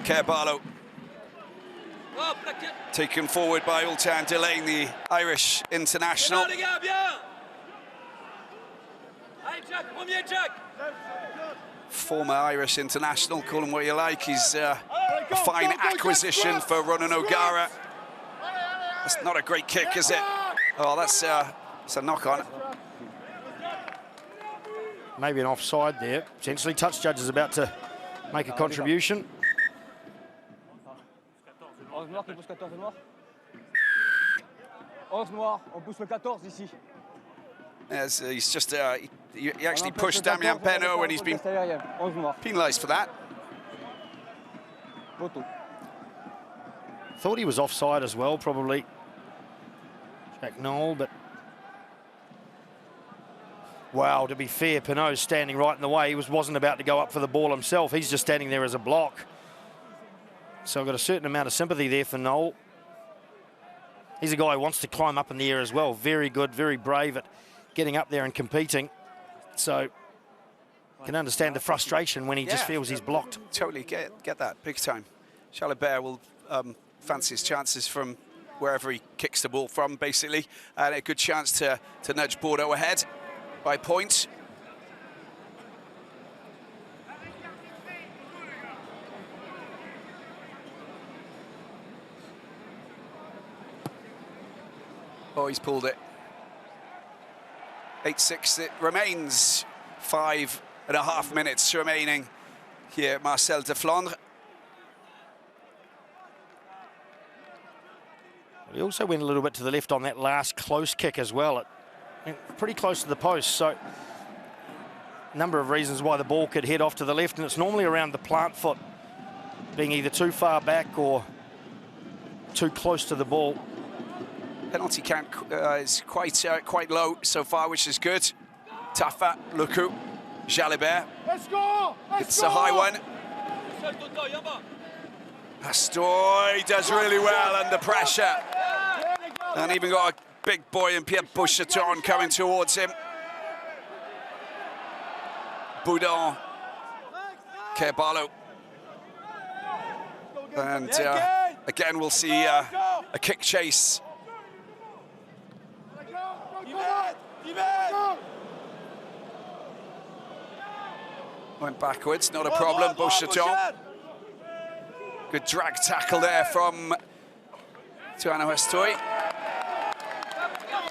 Carvalho. Taken forward by Ultan Delane, the Irish international. Former Irish international, call him what you like. He's a fine acquisition for Ronan O'Gara. That's not a great kick, is it? Oh, that's a knock-on. Maybe an offside there. Potentially touch judge is about to make a contribution. 11 noirs qui pousse 14 noirs. 11 noirs, on pousse le 14 ici. As he's just, he actually pushed Damien Pinot and he's been penalised for that. Thought he was offside as well, probably. Jack Noel, but... Wow, to be fair, Pinot's standing right in the way. He wasn't about to go up for the ball himself. He's just standing there as a block. So I've got a certain amount of sympathy there for Noel. He's a guy who wants to climb up in the air as well. Very good, very brave at getting up there and competing. So you can understand the frustration when he just feels he's blocked. Totally get that, big time. Jalibert will fancy his chances from wherever he kicks the ball from, basically. And a good chance to nudge Bordeaux ahead by points. Oh, he's pulled it. 8-6 it remains. 5.5 minutes remaining here at Marcel de Flandre. He also went a little bit to the left on that last close kick as well. It went pretty close to the post, so a number of reasons why the ball could head off to the left, and it's normally around the plant foot, being either too far back or too close to the ball. Penalty count is quite low so far, which is good. Tafa, Luku, Jalibert. Let's go! It's a high one. Astoy does really well under pressure. And even got a big boy in Pierre Boucheton coming towards him. Boudon, Carvalho. And again, we'll see a kick chase. Went backwards, not a problem, Boucheton. Good drag tackle there from Tuano Astoy.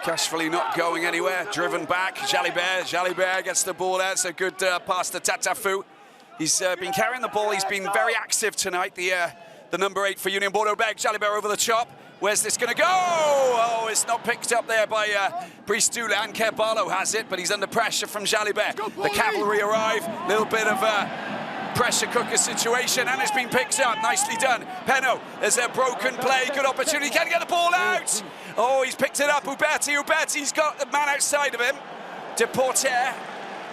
Cashfully not going anywhere, driven back. Jalibert gets the ball out. It's a good pass to Tatafu. He's been carrying the ball. He's been very active tonight, the number 8 for Union Bordeaux Begles. Jalibert over the top. Where's this going to go? Oh, it's not picked up there by Brice Dulin. Carvalho has it, but he's under pressure from Jalibert. The cavalry arrive. Little bit of a pressure cooker situation, and it's been picked up. Nicely done. Pinot, there's a broken play. Good opportunity. Can he get the ball out? Oh, he's picked it up. Uberti's got the man outside of him. Deporter.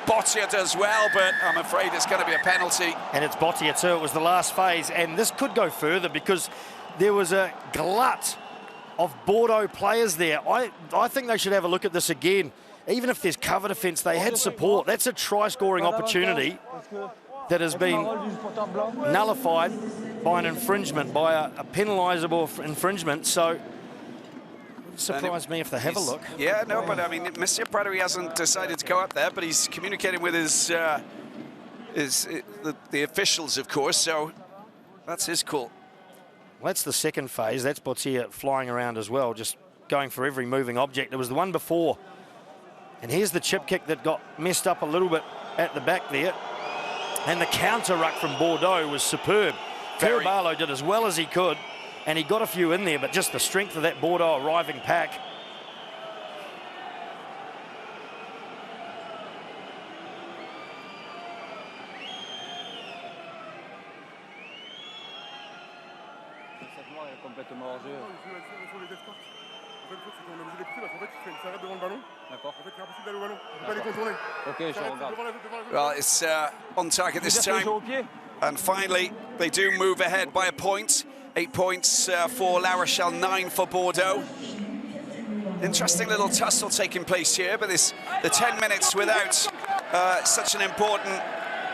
Bottia does well, but I'm afraid it's going to be a penalty. And it's Bottia too. It was the last phase, and this could go further because there was a glut of Bordeaux players there. I think they should have a look at this again even if there's cover defence, they had support. That's a try-scoring opportunity that has been nullified by an infringement, by a penalisable infringement. So it wouldn't surprise me if they have a look. Yeah, no, but I mean, Monsieur Praderie hasn't decided to go up there, but he's communicating with the officials, of course, so that's his call. Well, that's the second phase. That's Botia flying around as well, just going for every moving object. There was the one before, and here's the chip kick that got messed up a little bit at the back there. And the counter ruck from Bordeaux was superb. Carabalo did as well as he could, and he got a few in there, but just the strength of that Bordeaux arriving pack. Well, it's on target this time. And finally, they do move ahead by a point. 8 points for La Rochelle, 9 for Bordeaux. Interesting little tussle taking place here, but the 10 minutes without such an important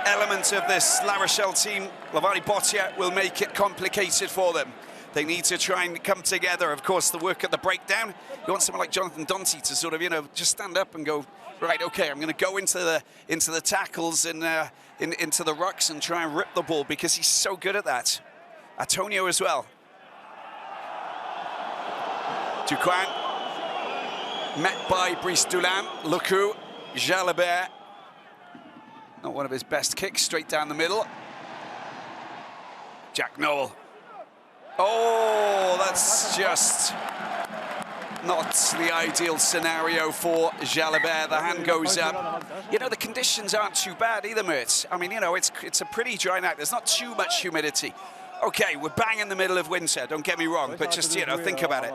element of this La Rochelle team, Lavani Botia, will make it complicated for them. They need to try and come together. Of course, the work at the breakdown. You want someone like Jonathan Donty to sort of, you know, just stand up and go, right, okay, I'm going to go into the tackles and into the rucks and try and rip the ball, because he's so good at that. Antonio as well. Duquan, met by Brice Dulin. Luku, Jalabert. Not one of his best kicks, straight down the middle. Jack Noel. Oh, that's just not the ideal scenario for Jalabert. The hand goes up. You know, the conditions aren't too bad either, Mert. I mean, you know, it's a pretty dry night. There's not too much humidity. Okay, we're bang in the middle of winter, don't get me wrong, but just, you know, think about it.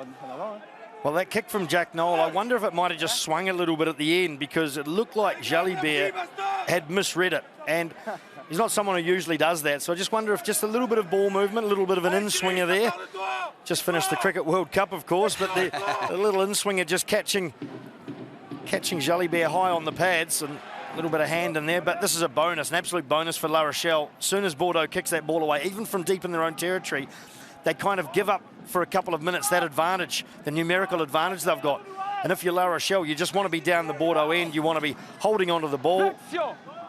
Well, that kick from Jack Noel, I wonder if it might have just swung a little bit at the end, because it looked like Jalabert had misread it. And he's not someone who usually does that, so I just wonder if just a little bit of ball movement, a little bit of an in-swinger there. Just finished the Cricket World Cup, of course, but the little in-swinger just catching Jalabert high on the pads, and a little bit of hand in there. But this is a bonus, an absolute bonus for La Rochelle. As soon as Bordeaux kicks that ball away, even from deep in their own territory, they kind of give up for a couple of minutes that advantage, the numerical advantage they've got. And if you're La Rochelle, you just want to be down the Bordeaux end. You want to be holding onto the ball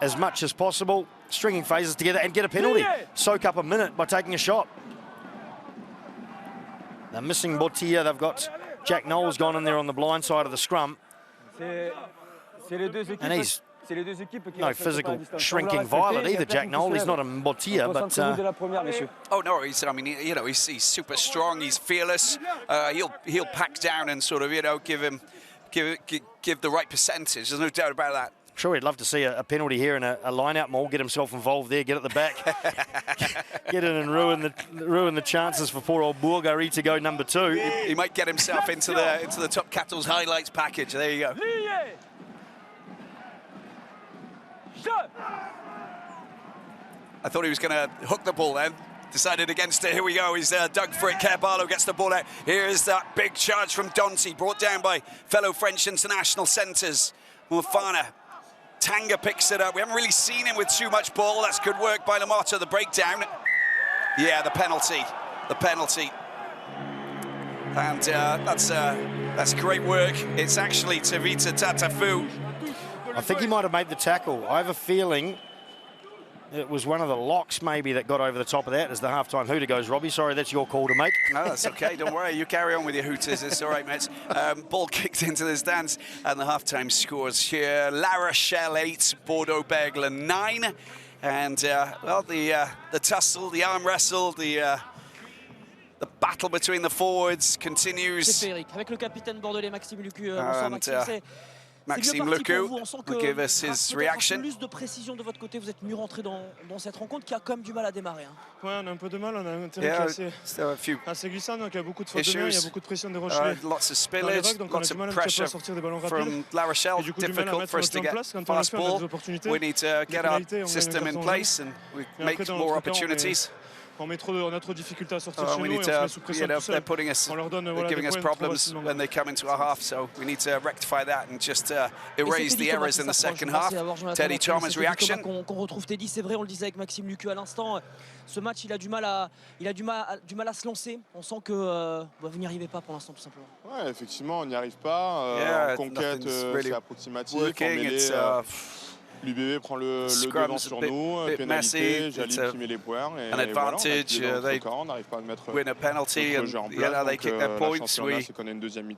as much as possible, stringing phases together and get a penalty. Soak up a minute by taking a shot. They're missing Botia. They've got Jack Noel's gone in there on the blind side of the scrum. And he's no physical shrinking violet either, Jack Noel. He's not a Botia, but oh no, I mean, you know, he's super strong. He's fearless. He'll pack down and sort of, you know, give the right percentage. There's no doubt about that. Sure, he'd love to see a penalty here and a line-out maul, get himself involved there, get at the back, get in and ruin the chances for poor old Bourgari to go number 2. He might get himself into the Top Cattles highlights package. There you go. I thought he was going to hook the ball then. Decided against it. Here we go. He's dug for it. Carvalho gets the ball out. Here is that big charge from Donty, brought down by fellow French international centres. Mufana. Tanga picks it up. We haven't really seen him with too much ball. That's good work by Lamato, the breakdown. Yeah, the penalty. The penalty. And that's great work. It's actually Tavita Tatafu. I think he might have made the tackle. I have a feeling it was one of the locks maybe that got over the top of that as the halftime hooter goes. Robbie, sorry, that's your call to make. No, that's okay. Don't worry. You carry on with your hooters. It's all right, mates. Ball kicked into the stands, and the halftime scores here. La Rochelle 8, Bordeaux Begles 9. And, well, the tussle, the arm wrestle, the battle between the forwards continues. Avec le capitaine bordelais Maxime Lucu. Maxime Lucu will give us his reaction. Plus de précision de votre côté, vous êtes mieux rentré dans cette rencontre qui a quand même du mal à démarrer. Ouais, on a un peu de mal, on a un terrain qui est assez glissant, donc il y a beaucoup de fautes de main, il y a beaucoup de pression des Rochelais. Lots of spillage, lots of pressure from La Rochelle, difficult for us to get fast ball. We need to get our system in place and we make more opportunities. On a trop de difficultés à sortir chez nous et on se met sous pression tout seul. On leur donne they're giving us problems when they come into our half, so we need to rectify that and just erase the errors in the second half. Teddy Thomas' reaction. Qu'on retrouve Teddy, c'est vrai, on le disait avec Maxime Lucu à l'instant. Ce match, il a du mal à se lancer. On sent que vous n'y arrivez pas pour l'instant, tout simplement. Ouais, effectivement, on n'y arrive pas. En conquête, c'est approximatif. En mêlée, l'UBB prend le devant sur nous, pénalité, Jalil qui met les points. Et an advantage, voilà, on n'arrive pas à mettre win a penalty, and they kick their points.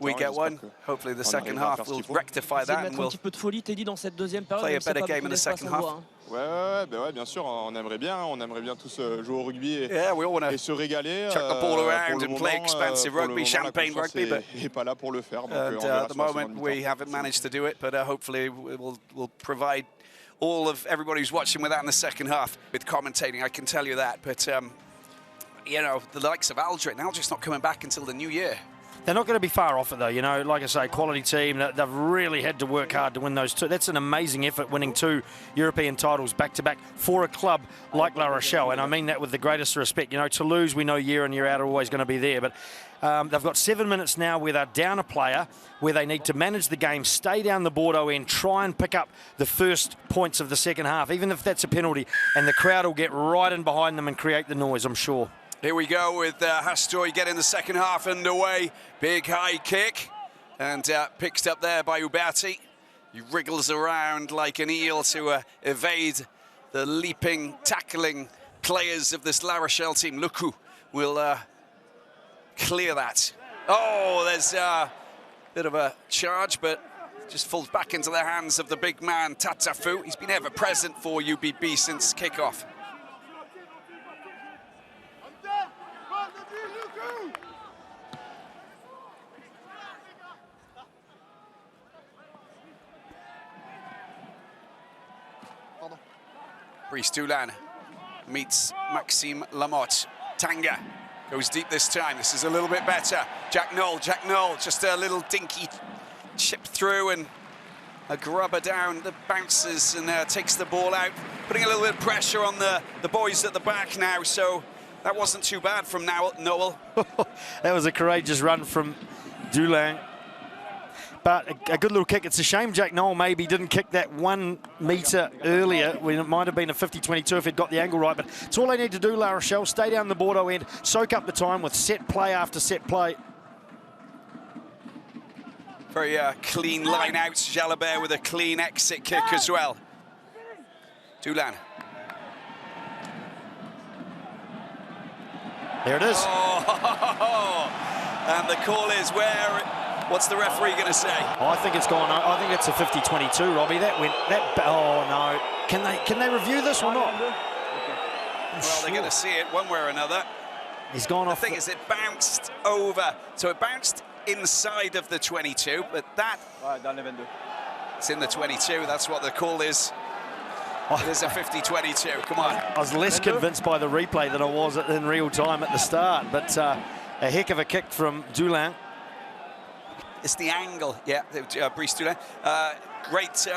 We get one. Hopefully the second half will rectify that and we'll un petit peu de folie, Teddy, dans cette deuxième période. Play a better game in the second half. Ouais, bien sûr, on aimerait bien tous jouer au rugby et se régaler. Chuck the ball around and play expensive rugby, champagne rugby, but et pas là pour le faire. At the moment, we haven't managed to do it, but hopefully we'll provide all of everybody who's watching with that in the second half. With commentating, I can tell you that, but you know, the likes of Aldridge's not coming back until the new year. They're not going to be far off it, though. You know, like I say, quality team. They've really had to work hard to win those two. That's an amazing effort, winning 2 European titles back-to-back for a club like La Rochelle. And I mean that with the greatest respect. You know, Toulouse, we know year in, year out, are always going to be there. But they've got 7 minutes now where they're down a player, where they need to manage the game, stay down the Bordeaux end, try and pick up the first points of the second half, even if that's a penalty. And the crowd will get right in behind them and create the noise, I'm sure. Here we go with Hastori getting the second half underway. Big high kick and picked up there by Uberti. He wriggles around like an eel to evade the leaping, tackling players of this La Rochelle team. Luku will clear that. Oh, there's a bit of a charge, but just falls back into the hands of the big man, Tatafu. He's been ever present for UBB since kickoff. Brice Doulan meets Maxime Lamotte. Tanga goes deep this time. This is a little bit better. Jack Knoll, just a little dinky chip through and a grubber down the bounces and takes the ball out, putting a little bit of pressure on the boys at the back now, so that wasn't too bad from Noel. That was a courageous run from Doulan. But a good little kick. It's a shame Jack Knoll maybe didn't kick that 1 metre earlier when it might have been a 50-22 if he'd got the angle right. But it's all they need to do, La Rochelle. Stay down the Bordeaux end, soak up the time with set play after set play. Very clean line out. Jalabert with a clean exit kick as well. Doulan. There it is. Oh, and the call is where... What's the referee going to say? Oh, I think it's gone. I think it's a 50-22, Robbie. That went. Oh no! Can they review this or not? Well, they're going to see it one way or another. He's gone off. The thing is, it bounced over, so it bounced inside of the 22, but that it's in the 22. That's what the call is. It is a 50-22. Come on. I was less convinced by the replay than I was in real time at the start, but a heck of a kick from Doulan. It's the angle, yeah, Brice Doulan. Great,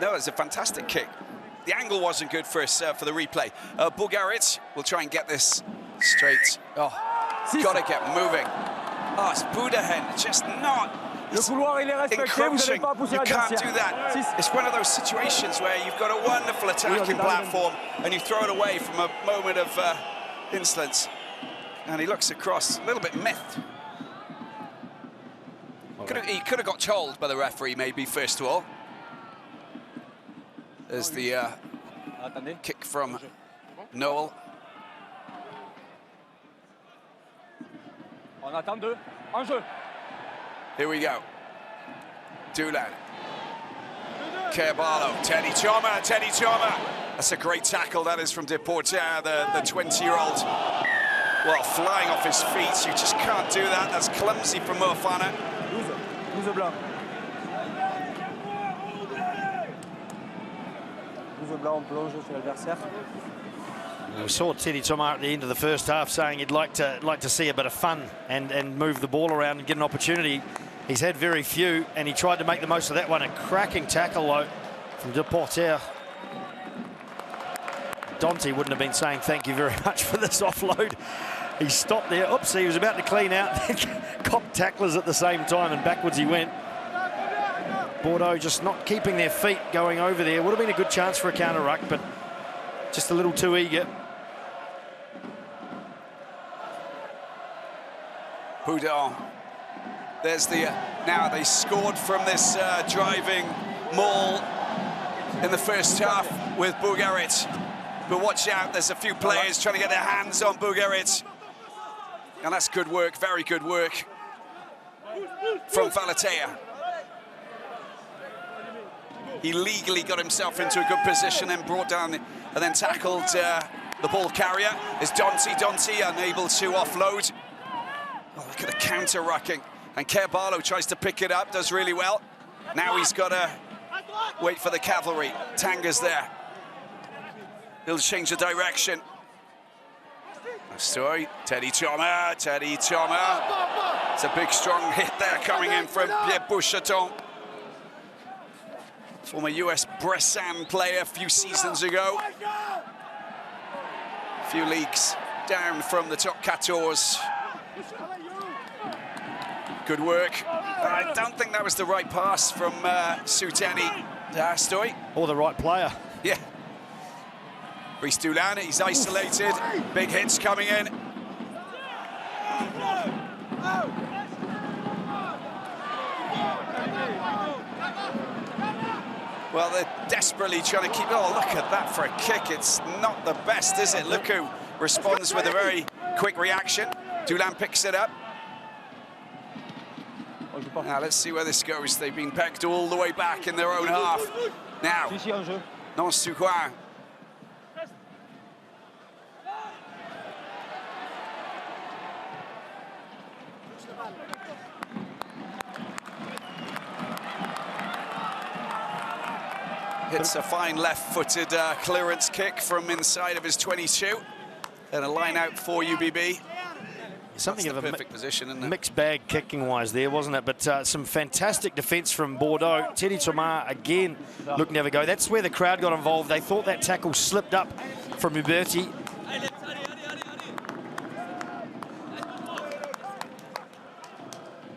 no, it's a fantastic kick. The angle wasn't good for us for the replay. Bulgarit will try and get this straight. Oh, gotta get moving. Oh, it's Budahen, just not encroaching. You can't do that. It's one of those situations where you've got a wonderful attacking platform and you throw it away from a moment of insolence. And he looks across, a little bit miffed. He could have got told by the referee, maybe, first of all. There's the kick from Noel. Here we go. Doulan. Carballo. Teddy Choma. That's a great tackle, that is, from Deporter, the 20-year-old. Well, flying off his feet. You just can't do that. That's clumsy from Mofana. We saw Teddy Thomas at the end of the first half saying he'd like to see a bit of fun and move the ball around and get an opportunity. He's had very few, and he tried to make the most of that one. A cracking tackle, though, from Deporter. Dante wouldn't have been saying thank you very much for this offload. He stopped there. Oops, he was about to clean out. Cop tacklers at the same time, and backwards he went. Bordeaux just not keeping their feet going over there. Would have been a good chance for a counter ruck, but just a little too eager. Boudon. There's the... now they scored from this driving maul in the first half with Bourgarit. But watch out, there's a few players trying to get their hands on Bourgarit. And that's good work, very good work from Valatea. He legally got himself into a good position and brought down and then tackled the ball carrier. Is Dante unable to offload. Oh, look at the counter-rucking. And Carvalho tries to pick it up, does really well. Now he's got to wait for the cavalry. Tanga's there. He'll change the direction. Story, Teddy Thomas. It's a big, strong hit there coming in from Pierre Bouchaton. Former US Bressan player a few seasons ago. A few leagues down from the top 14. Good work. I don't think that was the right pass from Souteni to Astoy. Or the right player. Yeah. Brice Dulin, he's isolated. Big hits coming in. Well, they're desperately trying to keep... Oh, look at that for a kick. It's not the best, is it? Look who responds with a very quick reaction. Dulin picks it up. Now, let's see where this goes. They've been pegged all the way back in their own half. Now, Nance-Tuquin. Hits a fine left-footed clearance kick from inside of his 22. And a line out for UBB. Something of a perfect position, isn't it? Mixed bag kicking-wise there, wasn't it? But some fantastic defence from Bordeaux. Teddy Thomas, again, looking to have a go. That's where the crowd got involved. They thought that tackle slipped up from Uberti.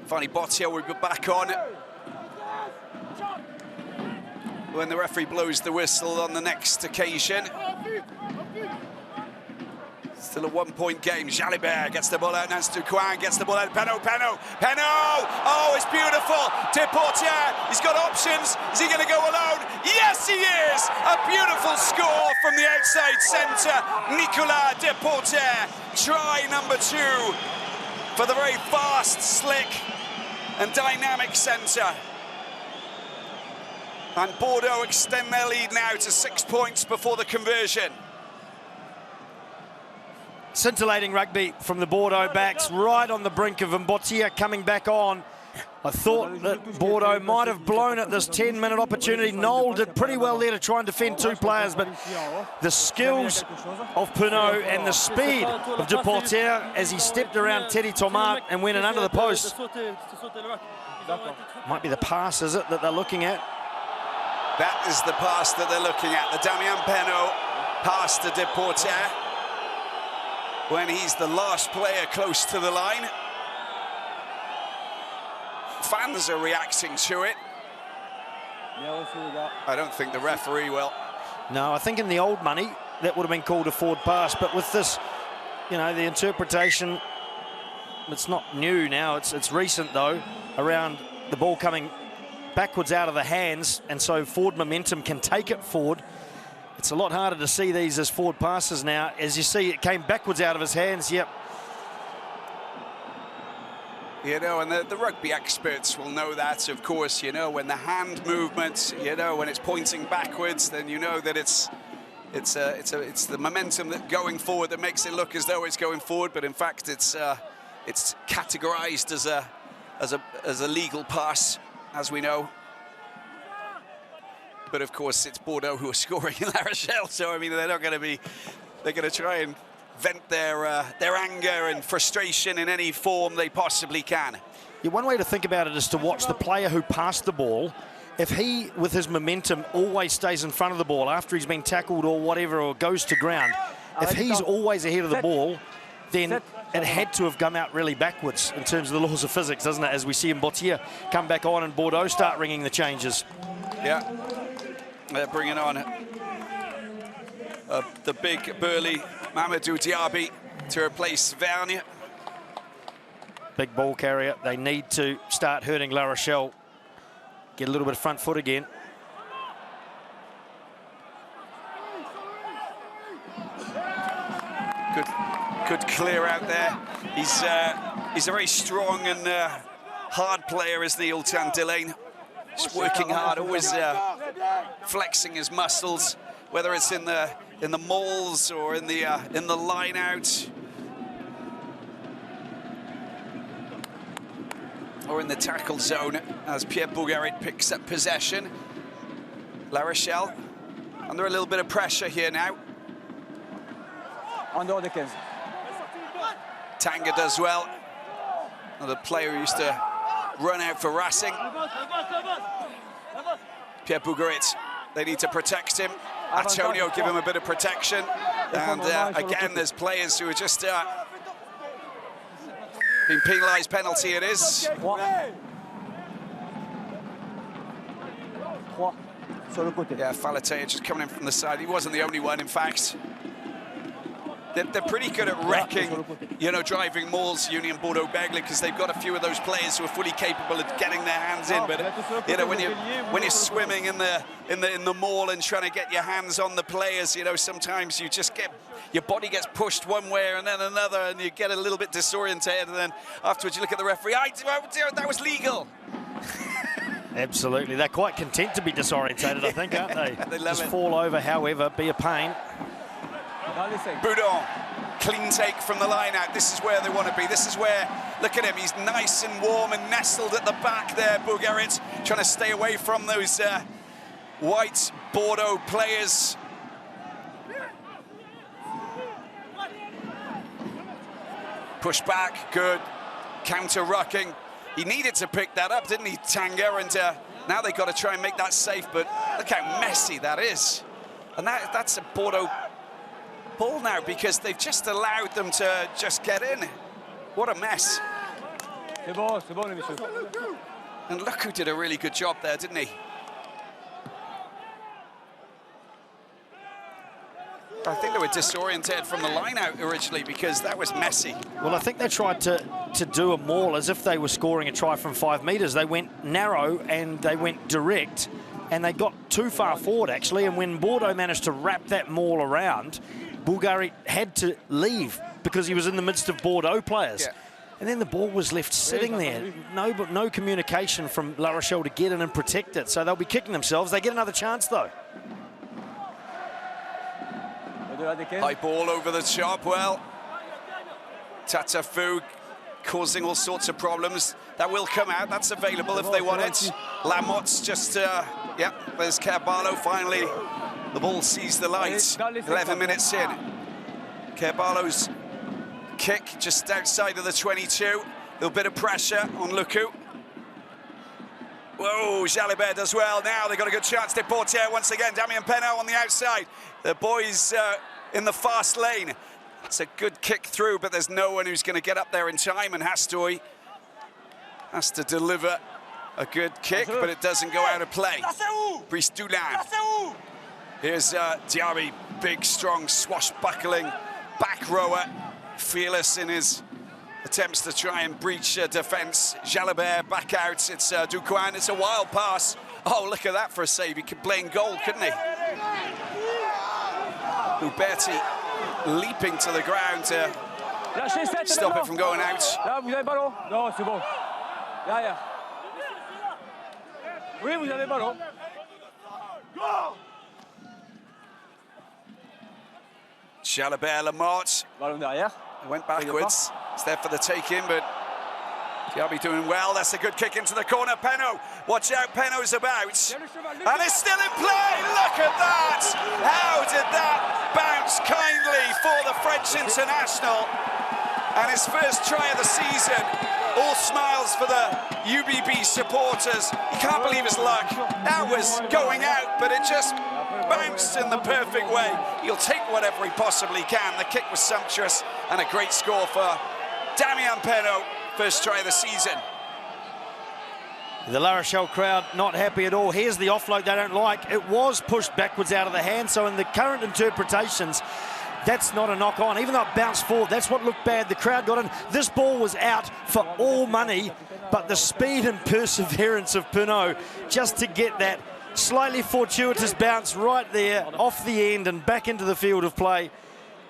Finally, Bottier will be back on when the referee blows the whistle on the next occasion. Still a one-point game. Jalibert gets the ball out. Nance-Tuquin gets the ball out. Penaud! Oh, it's beautiful. Deportier, he's got options. Is he going to go alone? Yes, he is! A beautiful score from the outside centre. Nicolas Deportier. Try number 2 for the very fast, slick and dynamic centre. And Bordeaux extend their lead now to 6 points before the conversion. Scintillating rugby from the Bordeaux backs, right on the brink of Mbotia coming back on. I thought that Bordeaux might have blown at this 10-minute opportunity. Noel did pretty well there to try and defend 2 players, but the skills of Penaud and the speed of Deportier as he stepped around Teddy Thomas and went in under the post. Might be the pass, is it, that they're looking at? That is the pass that they're looking at. The Damien Penaud pass to Deportier when he's the last player close to the line. Fans are reacting to it. I don't think the referee will. No, I think in the old money, that would have been called a forward pass. But with this, you know, the interpretation, it's not new now. It's recent, though, around the ball coming backwards out of the hands. And so forward momentum can take it forward. It's a lot harder to see these as forward passes now. As you see, it came backwards out of his hands. Yep. You know, and the rugby experts will know that, of course. You know, when the hand movement, you know, when it's pointing backwards, then you know that it's the momentum that going forward that makes it look as though it's going forward, but in fact it's categorized as a legal pass, as we know. But of course, it's Bordeaux who are scoring in La Rochelle, so I mean, they're going to try and vent their anger and frustration in any form they possibly can. Yeah, one way to think about it is to watch the player who passed the ball if he, with his momentum, always stays in front of the ball after he's been tackled or whatever, or goes to ground, if he's always ahead of the ball, then it had to have come out really backwards in terms of the laws of physics, doesn't it? As we see Mbotia come back on and Bordeaux start ringing the changes. Yeah, they're bringing on the big burly Mamadou Diaby to replace Vergne. Big ball carrier. They need to start hurting La Rochelle. Get a little bit of front foot again. Good clear out there. He's a very strong and hard player, isn't he, Ultan Delane? Just working hard, always flexing his muscles, whether it's in the mauls or in the line out, or in the tackle zone, as Pierre Bougarit picks up possession. La Rochelle under a little bit of pressure here now. Tanga does well. Another player who used to run out for Racing. Pierre Bougarit, they need to protect him. Antonio give him a bit of protection. And again, there's players who are just being penalised. Penalty it is. Yeah, Falatea just coming in from the side. He wasn't the only one, in fact. They're pretty good at wrecking, you know, driving mauls, Union Bordeaux Begles, because they've got a few of those players who are fully capable of getting their hands in. But you know, when you're swimming in the maul and trying to get your hands on the players, you know, sometimes you just get, your body gets pushed one way and then another, and you get a little bit disorientated. And then afterwards, you look at the referee. That was legal. Absolutely, they're quite content to be disorientated, I think, aren't they? They love just it. fall over, however, be a pain. Boudon, clean take from the line out. This is where they want to be. This is where, look at him, he's nice and warm and nestled at the back there, Bougarit, trying to stay away from those white Bordeaux players. Push back, good. Counter-rucking. He needed to pick that up, didn't he, Tanga? And now they've got to try and make that safe, but look how messy that is. And that's a Bordeaux ball now, because they've just allowed them to just get in. What a mess. And look who did a really good job there, didn't he? I think they were disoriented from the line out originally, because that was messy. Well, I think they tried to do a maul as if they were scoring a try from 5 metres. They went narrow and they went direct, and they got too far forward, actually. And when Bordeaux managed to wrap that maul around, Bougarit had to leave because he was in the midst of Bordeaux players. Yeah. And then the ball was left sitting there. No communication from La Rochelle to get in and protect it. So they'll be kicking themselves. They get another chance, though. High ball over the top. Well, Tatafu causing all sorts of problems. That will come out. That's available if they want it. Lamotte's just, yeah, there's Carballo finally. The ball sees the light. 11 minutes in. Carballo's kick just outside of the 22. A little bit of pressure on Luku. Whoa, Jalibert does well. Now they've got a good chance. Deportier once again. Damien Penaud on the outside. The boys in the fast lane. It's a good kick through, but there's no one who's going to get up there in time, and Hastoy has to deliver a good kick, but it doesn't go out of play. Brice Doulin. Here's Diaby, big, strong, swashbuckling back rower, fearless in his attempts to try and breach defence. Jalibert back out. It's Ducoin. It's a wild pass. Oh, look at that for a save. He could play in goal, couldn't he? Uberti leaping to the ground to stop it from going out. Jalibert, Lamotte. Went backwards. It's there for the take-in, but Diaby doing well. That's a good kick into the corner. Penaud, watch out, Penaud's about. And it's still in play. Look at that. How did that bounce kindly for the French international? And his first try of the season. All smiles for the UBB supporters. You can't believe his luck. That was going out, but it just bounced in the perfect way. He'll take whatever he possibly can. The kick was sumptuous, and a great score for Damian Penaud, first try of the season. The La Rochelle crowd not happy at all. Here's the offload they don't like. It was pushed backwards out of the hand, so in the current interpretations, that's not a knock on. Even though it bounced forward, that's what looked bad. The crowd got in. This ball was out for all money, but the speed and perseverance of Penaud just to get that slightly fortuitous bounce right there off the end and back into the field of play.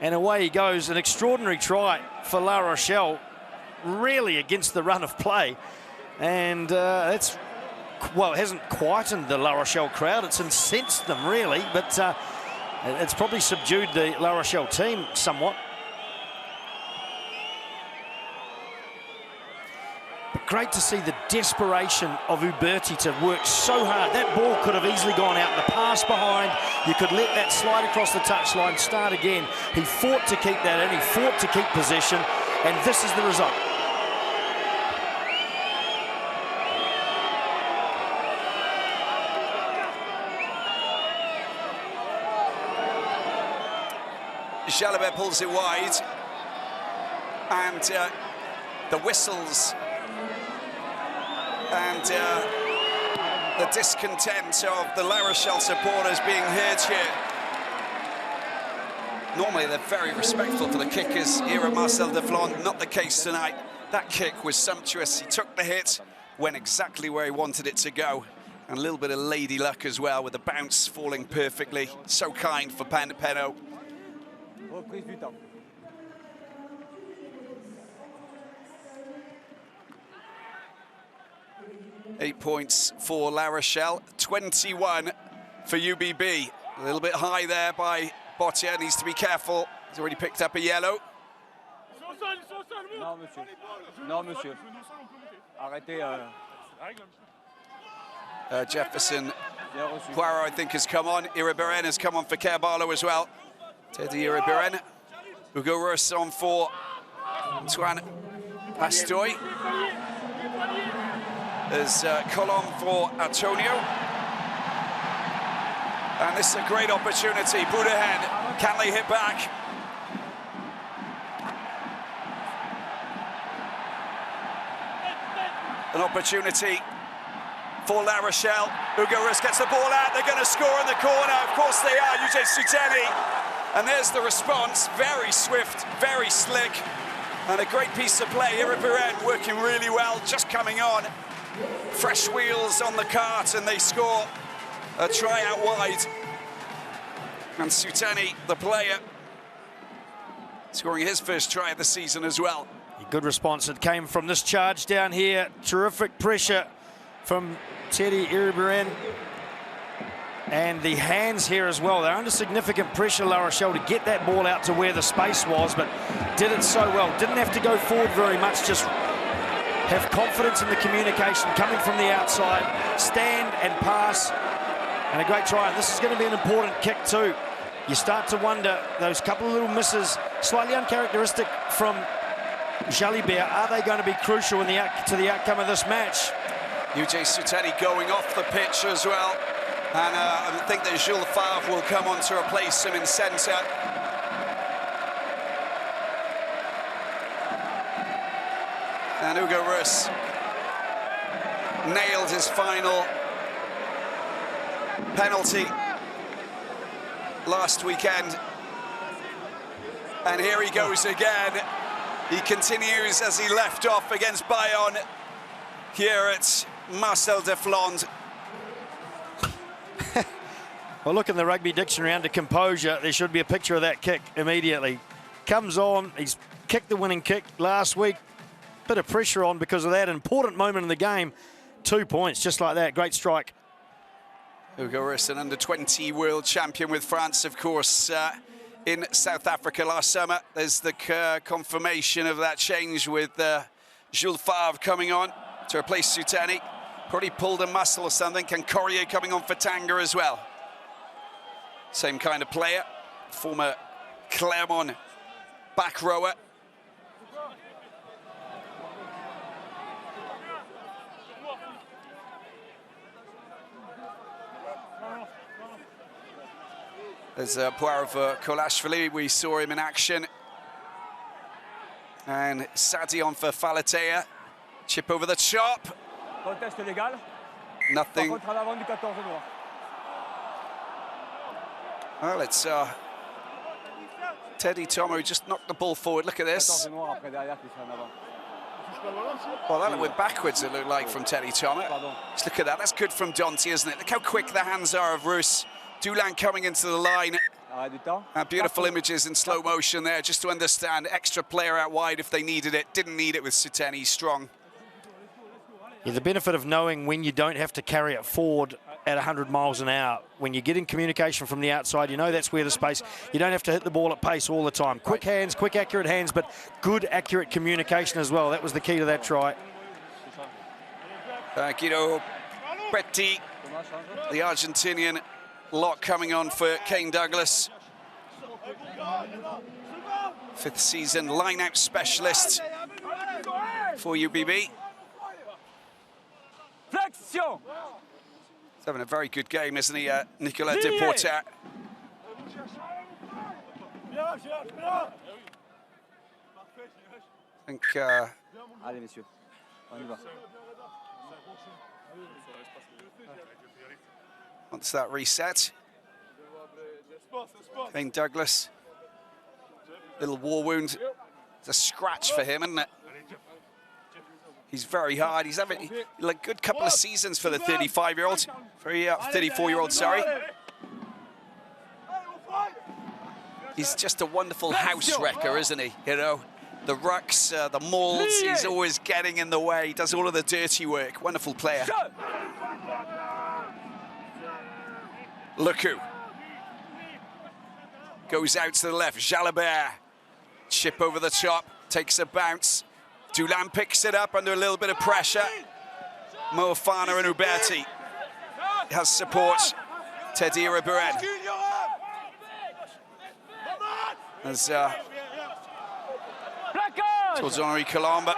And away he goes. An extraordinary try for La Rochelle, really against the run of play. And that's, well, it hasn't quietened the La Rochelle crowd. It's incensed them, really, but it's probably subdued the La Rochelle team somewhat. But great to see the desperation of Uberti to work so hard. That ball could have easily gone out. The pass behind, you could let that slide across the touchline, start again. He fought to keep that in. He fought to keep possession, and this is the result. Jalabert pulls it wide, and the whistles and the discontent of the La Rochelle supporters being heard here. Normally they're very respectful for the kickers here at Marcel Deflon. Not the case tonight. That kick was sumptuous. He took the hit, went exactly where he wanted it to go, and a little bit of lady luck as well, with the bounce falling perfectly. So kind for Penaud. 8 points for La Rochelle, 21 for UBB. A little bit high there by Bottier, needs to be careful. He's already picked up a yellow. Non, monsieur. Non, monsieur. Arrêtez. Jefferson Poirot, I think, has come on. Iribarren has come on for Carvalho as well. Teddy Iribarren. Hugo Rus on for Antoine Pastoy. There's Colomb for Antonio. And this is a great opportunity. Boudehen, can they hit back? An opportunity for La Rochelle. Hugo Rus gets the ball out. They're going to score in the corner. Of course they are. UJ Suteni. And there's the response. Very swift, very slick. And a great piece of play. Iribarren working really well, just coming on. Fresh wheels on the cart, and they score a try out wide. And Suteni, the player, scoring his first try of the season as well. Good response. It came from this charge down here. Terrific pressure from Teddy Iribarren. And the hands here as well. They're under significant pressure, La Rochelle, to get that ball out to where the space was, but did it so well. Didn't have to go forward very much, just have confidence in the communication coming from the outside, stand and pass, and a great try. And this is going to be an important kick too. You start to wonder, those couple of little misses, slightly uncharacteristic from Jalibert, are they going to be crucial in to the outcome of this match? UJ Suteni going off the pitch as well. And I think that Jules Favre will come on to replace him in centre. And Hugo Rus nailed his final penalty last weekend. And here he goes again. He continues as he left off against Bayonne here at Marcel Deflon. Well, look in the rugby dictionary under composure. There should be a picture of that kick immediately. Comes on, he's kicked the winning kick last week. Bit of pressure on because of that important moment in the game. 2 points, just like that. Great strike. Hugo Rus, an under-20 world champion with France, of course, in South Africa last summer. There's the confirmation of that change with Jules Favre coming on to replace Suteni. Probably pulled a muscle or something. And Corrier coming on for Tanga as well. Same kind of player, former Clermont back rower. There's Poirot for Kolashvili. We saw him in action. And Sadi on for Falatea. Chip over the top. Contest légal. Nothing. Par contre, en avant du 14 noir. Well, it's Teddy Tomo just knocked the ball forward. Look at this. 14 noir après derrière qui fait en avant. Well, that went backwards, it looked like, from Teddy Tomo. Just look at that. That's good from Dante, isn't it? Look how quick the hands are of Rus. Doulan coming into the line. Beautiful images in slow motion there, just to understand. Extra player out wide if they needed it. Didn't need it with Suteni strong. Yeah, the benefit of knowing when you don't have to carry it forward at 100 miles an hour. When you're getting communication from the outside, you know that's where the space. You don't have to hit the ball at pace all the time. Quick hands, quick accurate hands, but good accurate communication as well. That was the key to that try. Guido Petti, the Argentinian lock coming on for Kane Douglas. 5th season line-out specialist for UBB. Flexion. He's having a very good game, isn't he, Nicolas Deportat? I think... Allez, messieurs, on y va. Wants that reset. Kane Douglas. Little war wound. It's a scratch for him, isn't it? He's very hard. He's having a good couple of seasons for the 35-year-old. 34-year-old, sorry. He's just a wonderful house wrecker, isn't he? You know, the rucks, the mauls, he's always getting in the way. He does all of the dirty work. Wonderful player. Luku. Goes out to the left. Jalabert. Chip over the top. Takes a bounce. Doulan picks it up under a little bit of pressure. Moafana and Uberti has support. Teddy Iribarren. As towards Henri Colomba.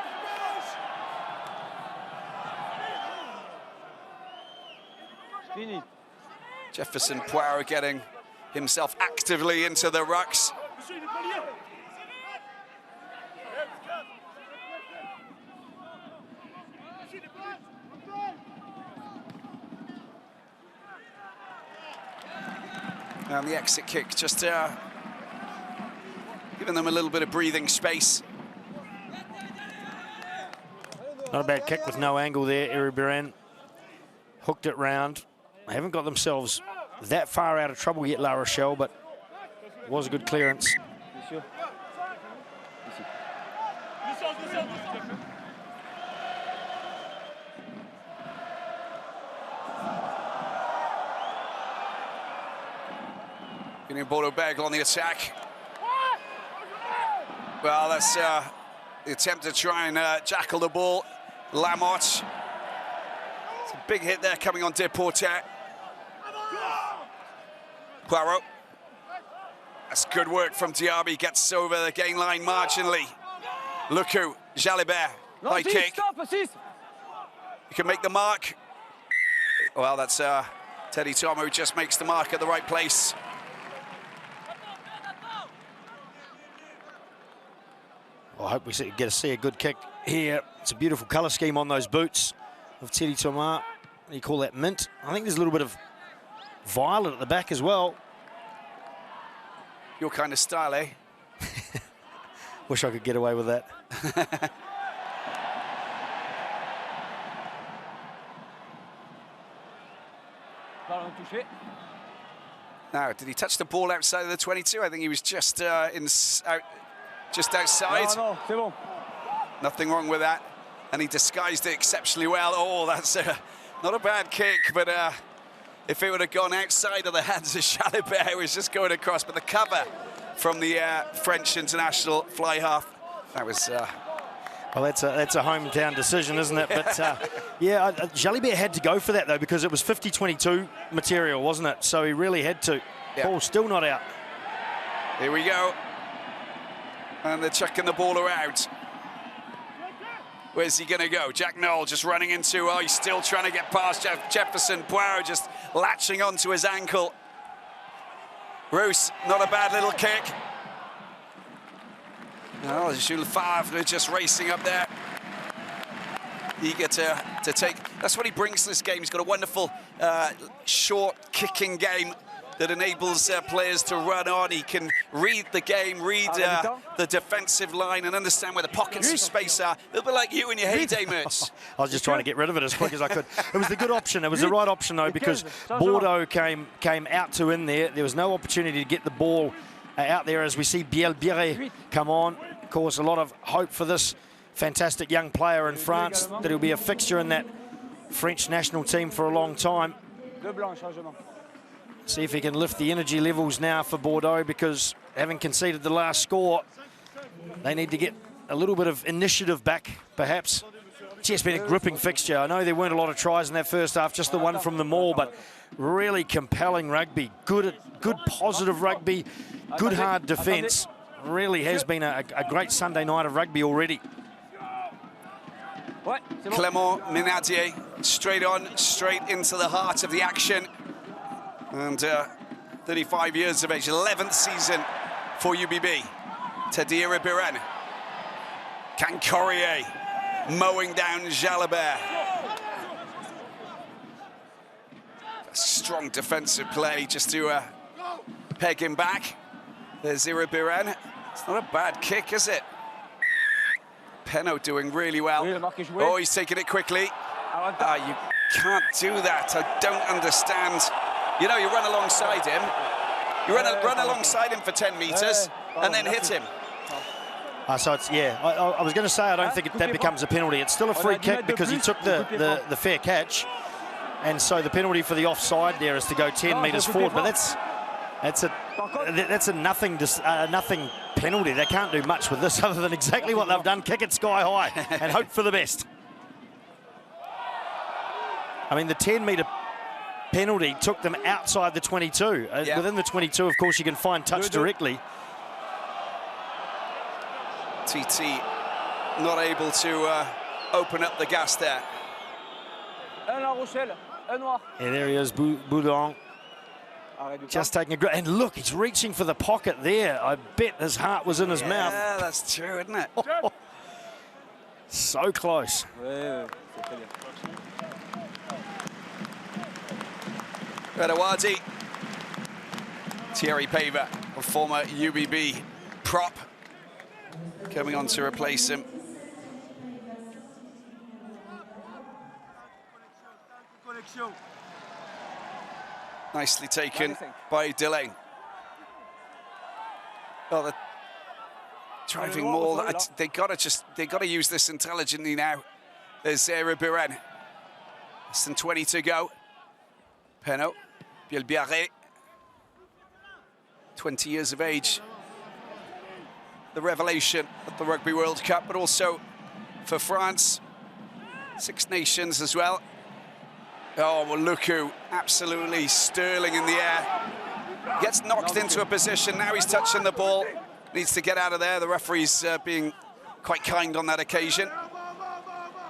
Jefferson Poirot getting himself actively into the rucks. And the exit kick just giving them a little bit of breathing space. Not a bad kick with no angle there, Iribarren. Hooked it round. They haven't got themselves that far out of trouble yet, La Rochelle, but it was a good clearance. Getting Bordeaux Begles on the attack. Well, that's the attempt to try and jackal the ball. Lamotte. It's a big hit there coming on Deportat. Poirot. That's good work from Diaby. Gets over the gain line marginally. Luku, Jalibert, high kick. He can make the mark. Well, that's Teddy Tomo who just makes the mark at the right place. Well, I hope we get to see a good kick here. It's a beautiful colour scheme on those boots of Teddy Tomo. What do you call that, mint? I think there's a little bit of violet at the back as well. Your kind of style, eh? Wish I could get away with that. Now, did he touch the ball outside of the 22? I think he was just just outside. No, c'est bon. Nothing wrong with that. And he disguised it exceptionally well. Oh, that's not a bad kick, but if it would have gone outside of the hands of Jalibert, it was just going across. But the cover from the French international fly half, that was... Well, that's a hometown decision, isn't it? But yeah, Jalibert had to go for that, though, because it was 50-22 material, wasn't it? So he really had to. Yeah. Ball still not out. Here we go. And they're chucking the ball around. Where's he going to go? Jack Noel just running into, oh, he's still trying to get past Jefferson. Poirot just latching onto his ankle. Roos, not a bad little kick. Oh, Jules Favre just racing up there. Eager to take. That's what he brings to this game. He's got a wonderful short kicking game that enables players to run on. He can read the game, read the defensive line, and understand where the pockets of space are. A little bit like you in your heyday, Mertz. I was just trying to get rid of it as quick as I could. It was the good option. It was the right option, though, because Bordeaux came out to in there. There was no opportunity to get the ball out there as we see Biel come on. Of course, a lot of hope for this fantastic young player in France, that he'll be a fixture in that French national team for a long time. See if he can lift the energy levels now for Bordeaux, because having conceded the last score, they need to get a little bit of initiative back, perhaps. It's been a gripping fixture. I know there weren't a lot of tries in that first half, just the one from the maul, but really compelling rugby. Good positive rugby, good hard defence. Really has been a great Sunday night of rugby already. Clément Minadier, straight on, straight into the heart of the action. And 35 years of age, 11th season for UBB. Tadira Biren. Cancorier mowing down Jalabert. Strong defensive play just to peg him back. There's Ira Biren. It's not a bad kick, is it? Penaud doing really well. Oh, he's taking it quickly. You can't do that. I don't understand. You know, you run alongside him. You run alongside him for 10 metres and then hit him. So it's, yeah, I was going to say I don't think that becomes a penalty. It's still a free kick because he took the fair catch. And so the penalty for the offside there is to go 10 metres forward. But that's a nothing penalty. They can't do much with this other than exactly what they've done, kick it sky high and hope for the best. I mean, the 10-metre penalty took them outside the 22. Within the 22, of course, you can find touch directly. TT not able to open up the gas there. Yeah, there he is, Boudon. Just taking a grip, and look, he's reaching for the pocket there. I bet his heart was in his mouth. Yeah, that's true, isn't it? So close. Redawadi. Thierry Paver, a former UBB prop, coming on to replace him. Nicely taken by Delane. Oh, the driving maul. They gotta use this intelligently now. There's Biren. Less than 20 to go. Penaud, Bielbiaré, 20 years of age. The revelation at the Rugby World Cup, but also for France, Six Nations as well. Oh, well, Luku, absolutely sterling in the air. Gets knocked into a position, now he's touching the ball. Needs to get out of there. The referee's being quite kind on that occasion.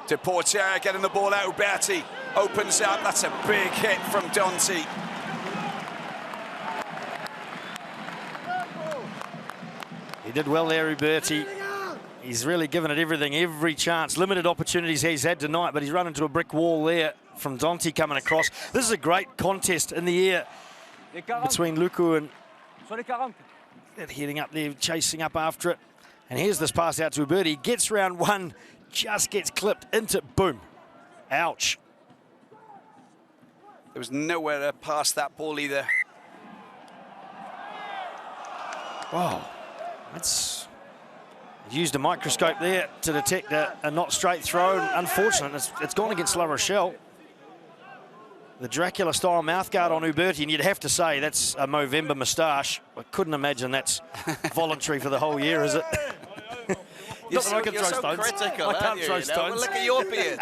Deportier getting the ball out, Berti opens up, that's a big hit from Donti. He did well there, Uberti. He's really given it everything, every chance. Limited opportunities he's had tonight, but he's run into a brick wall there from Donti coming across. This is a great contest in the air between Luku and heading up there, chasing up after it. And here's this pass out to Uberti. He gets round one, just gets clipped into, boom. Ouch. There was nowhere to pass that ball either. Wow, that's... Used a microscope there to detect a not straight throw. Unfortunate, it's gone against La Rochelle. The Dracula-style mouthguard on Uberti, and you'd have to say that's a Movember moustache. I couldn't imagine that's voluntary for the whole year, is it? You're so critical, I can't throw stones. Well, look at your beard.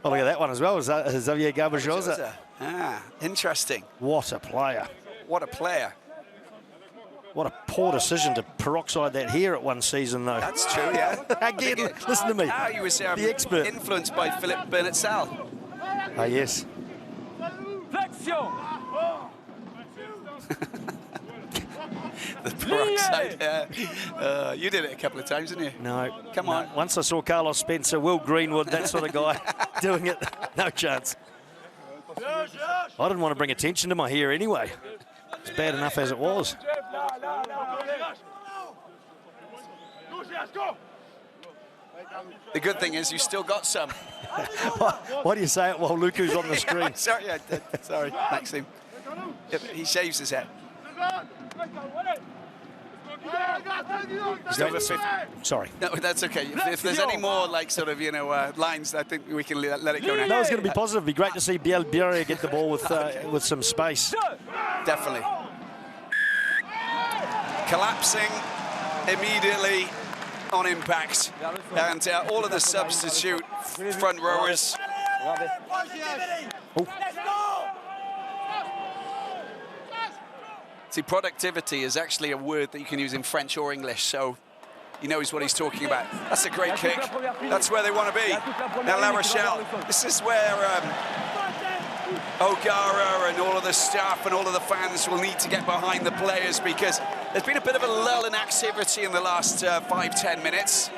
Oh, look at that one as well, Xavier Garbajosa. Ah, interesting. What a player. What a player. What a poor decision to peroxide that hair at one season, though. That's true, yeah. Again, listen to me. He was the expert. Influenced by Philip Bernat-Sal. Ah, yes. The peroxide. You did it a couple of times, didn't you? No. Come on. Once I saw Carlos Spencer, Will Greenwood, that sort of guy doing it, no chance. I didn't want to bring attention to my hair anyway. It's bad enough as it was. The good thing is you still got some. Why do you say it while Luku's on the screen? Sorry, I did. Sorry, Maxime. Yep, he shaves his head. Sorry. No, that's okay. If there's any more, like, sort of, you know, lines, I think we can let it go now. That was going to be positive. It'd be great to see Bielbiere get the ball with some space. Definitely. Collapsing immediately on impact. And all of the substitute front rowers. Oh. See, productivity is actually a word that you can use in French or English, so he knows what he's talking about. That's a great kick. That's where they want to be. Now La Rochelle, this is where O'Gara and all of the staff and all of the fans will need to get behind the players, because there's been a bit of a lull in activity in the last 5-10 minutes.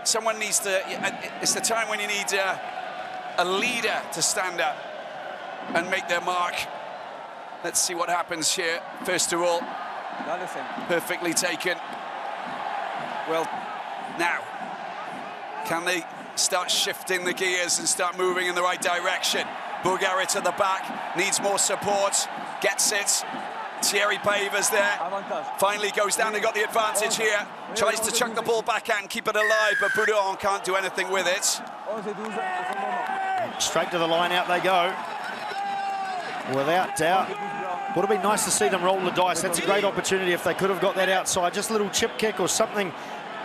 Someone needs to, it's the time when you need a leader to stand up and make their mark. Let's see what happens here. First of all, perfectly taken. Well, now, can they start shifting the gears and start moving in the right direction? Bulgarit at the back, needs more support, gets it. Thierry Pavers there, finally goes down and got the advantage here. Tries to chuck the ball back out and keep it alive, but Boudon can't do anything with it. Straight to the line, out they go. Without doubt. Would have been nice to see them roll the dice. That's a great opportunity if they could have got that outside. Just a little chip kick or something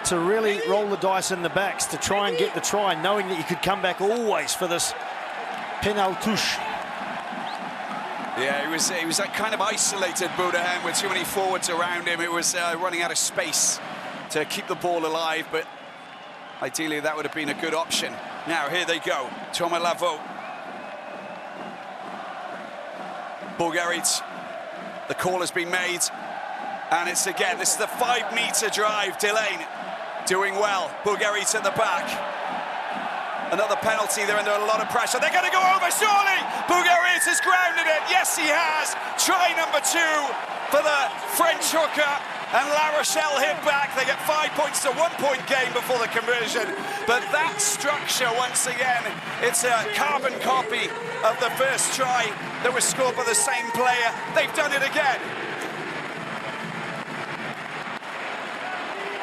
to really roll the dice in the backs to try and get the try, knowing that you could come back always for this penal touche. Yeah, he was that kind of isolated, Boudin, with too many forwards around him. It was running out of space to keep the ball alive, but ideally that would have been a good option. Now, here they go. Thomas Lavaux. Bulgarit. The call has been made, and it's again, this is the 5-meter drive. Delane doing well. Bulgarit at the back. Another penalty, they're under a lot of pressure. They're going to go over, surely! Bulgarit has grounded it, yes he has! Try number 2 for the French hooker, and La Rochelle hit back. They get 5 points to 1 point game before the conversion. But that structure, once again, it's a carbon copy of the first try that was scored by the same player. They've done it again.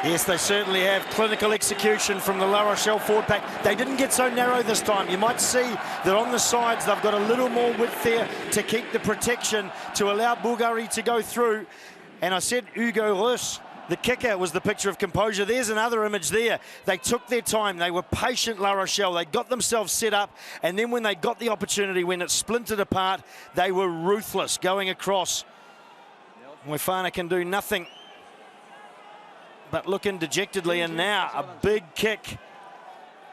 Yes, they certainly have. Clinical execution from the La Rochelle forward pack. They didn't get so narrow this time. You might see that on the sides they've got a little more width there to keep the protection, to allow Bulgarie to go through. And I said Hugo Rus, the kicker, was the picture of composure. There's another image there. They took their time. They were patient, La Rochelle. They got themselves set up. And then when they got the opportunity, when it splintered apart, they were ruthless going across. Moefana can do nothing but looking dejectedly. And now a big kick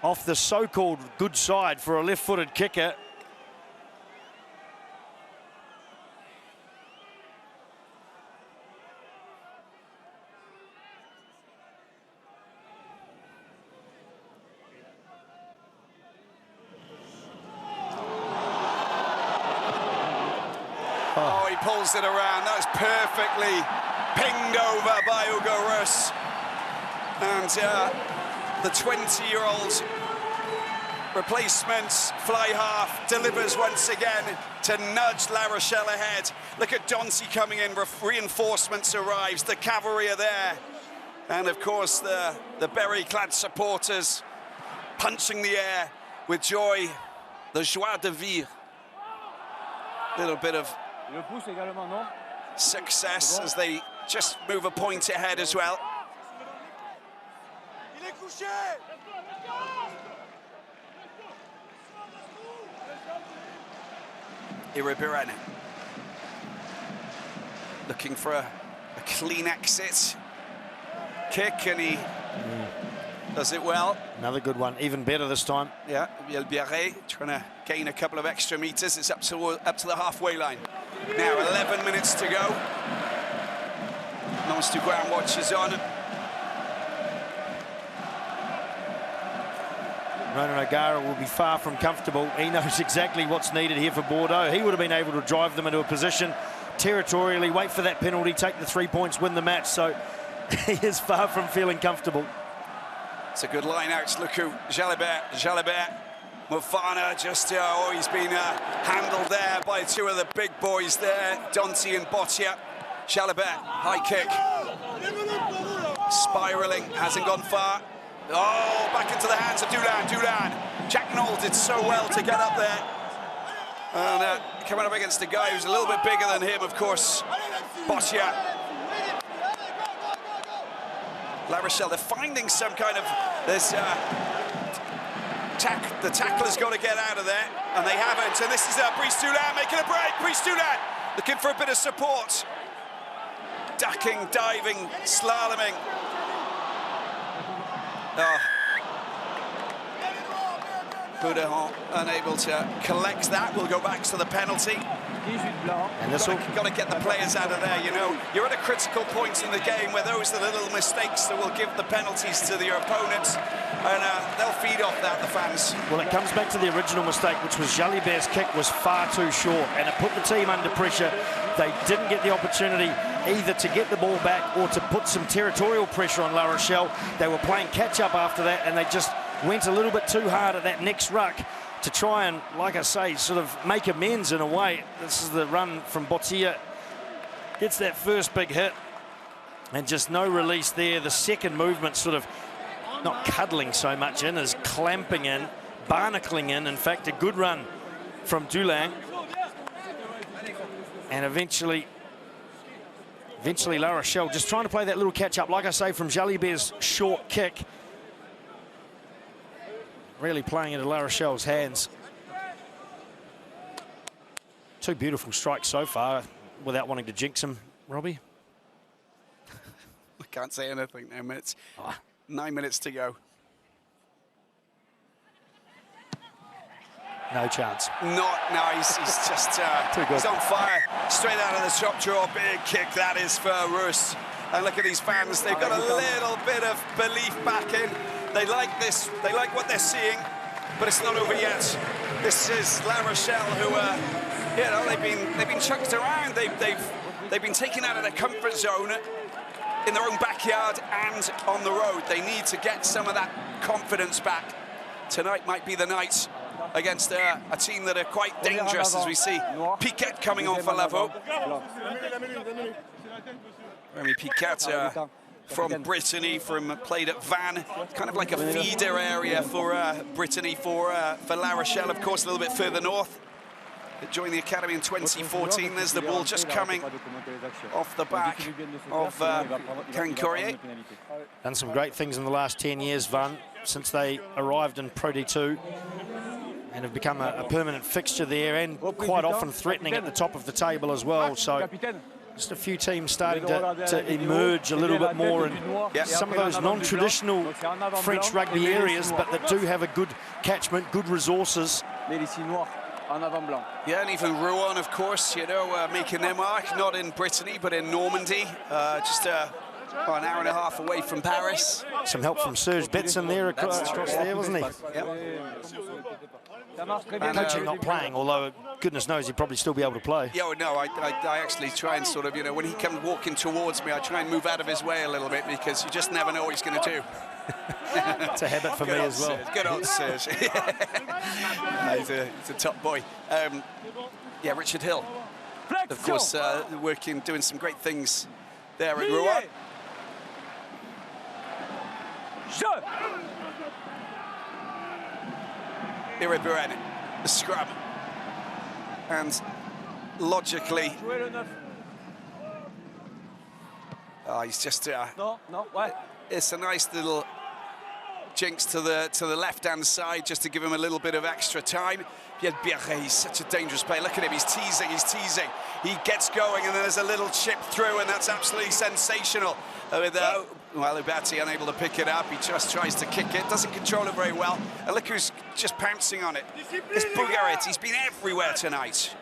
off the so-called good side for a left-footed kicker. Oh, he pulls it around. That was perfectly pinged over by Hugo Rus. And the 20-year-old replacement fly half delivers once again to nudge La Rochelle ahead. Look at Donty coming in, reinforcements arrives, the cavalry are there. And of course the berry-clad supporters punching the air with joy, the joie de vivre. Little bit of success as they just move a point ahead as well. Iribarene looking for a clean exit kick, and he does it well. Another good one, even better this time. Yeah, Bielbiere trying to gain a couple of extra meters. It's up to the halfway line. Now 11 minutes to go. Nonce du Ground watches on. Ronan O'Gara will be far from comfortable. He knows exactly what's needed here for Bordeaux. He would have been able to drive them into a position territorially, wait for that penalty, take the 3 points, win the match. So he is far from feeling comfortable. It's a good line out. Look who Jalibert. Mofana just, he's been handled there by two of the big boys there, Dante and Botia. Jalibert, high kick. Spiralling, hasn't gone far. Oh, back into the hands of Dulan. Jack Knoll did so well to get up there. And coming up against a guy who's a little bit bigger than him, of course, Botia. La Rochelle, they're finding some kind of, there's, the tackler's got to get out of there, and they haven't. And this is Brice Dulan making a break. Brice Dulan looking for a bit of support. Ducking, diving, slaloming. Oh. Boudehon unable to collect that. We'll go back to the penalty. And this will got to get the players out of there, you know. You're at a critical point in the game where those are the little mistakes that will give the penalties to your opponents, and they'll feed off that, the fans. Well, it comes back to the original mistake, which was Jalibert's kick was far too short, and it put the team under pressure. They didn't get the opportunity either to get the ball back or to put some territorial pressure on La Rochelle. They were playing catch-up after that, and they just went a little bit too hard at that next ruck to try and, like I say, sort of make amends in a way. This is the run from Botia. Gets that first big hit and just no release there. The second movement sort of not cuddling so much in as clamping in, barnacling in fact, a good run from Dulan. And eventually La Rochelle just trying to play that little catch-up, like I say, from Jalibert's short kick. Really playing into La Rochelle's hands. Two beautiful strikes so far, without wanting to jinx him, Robbie. I can't say anything now, minutes. 9 minutes to go. No chance. Not nice. He's just too good. He's on fire. Straight out of the top draw, big kick that is for Rus. And look at these fans. They've got a little bit of belief back in. They like this. They like what they're seeing, but it's not over yet. This is La Rochelle, who, you know, they've been chucked around. They've been taken out of their comfort zone in their own backyard and on the road. They need to get some of that confidence back. Tonight might be the night against a team that are quite dangerous, as we see Piquet coming on for Lavaux. Remy Piquet from Brittany, played at Vannes, kind of like a feeder area for Brittany for La Rochelle, of course, a little bit further north. They joined the academy in 2014. There's the ball just coming off the back of Cancorier. Done some great things in the last 10 years, Vannes, since they arrived in Pro D2, and have become a permanent fixture there, and quite often threatening at the top of the table as well. So just a few teams starting to emerge a little bit more in some of those non-traditional French rugby areas, but that do have a good catchment, good resources. Yeah, and even Rouen, of course, you know, making their mark, not in Brittany, but in Normandy, just an hour and a half away from Paris. Some help from Serge Betson there across there, wasn't he? Yep. Coaching not playing, although goodness knows he'd probably still be able to play. Yeah, no, I actually try and sort of, you know, when he comes walking towards me, I try and move out of his way a little bit, because you just never know what he's going to do. It's a habit for me as well. Serge. Good old Serge. He's a top boy. Yeah, Richard Hill, of course, doing some great things there at Rouen. Iriburen, the scrum, and logically, he's just it's a nice little jinx to the left-hand side, just to give him a little bit of extra time. Pierre Birret, he's such a dangerous player. Look at him, he's teasing. He gets going, and then there's a little chip through, and that's absolutely sensational. With Ubati unable to pick it up, he just tries to kick it, doesn't control it very well. And look who's just pouncing on it. It's Bougaret, he's been everywhere tonight.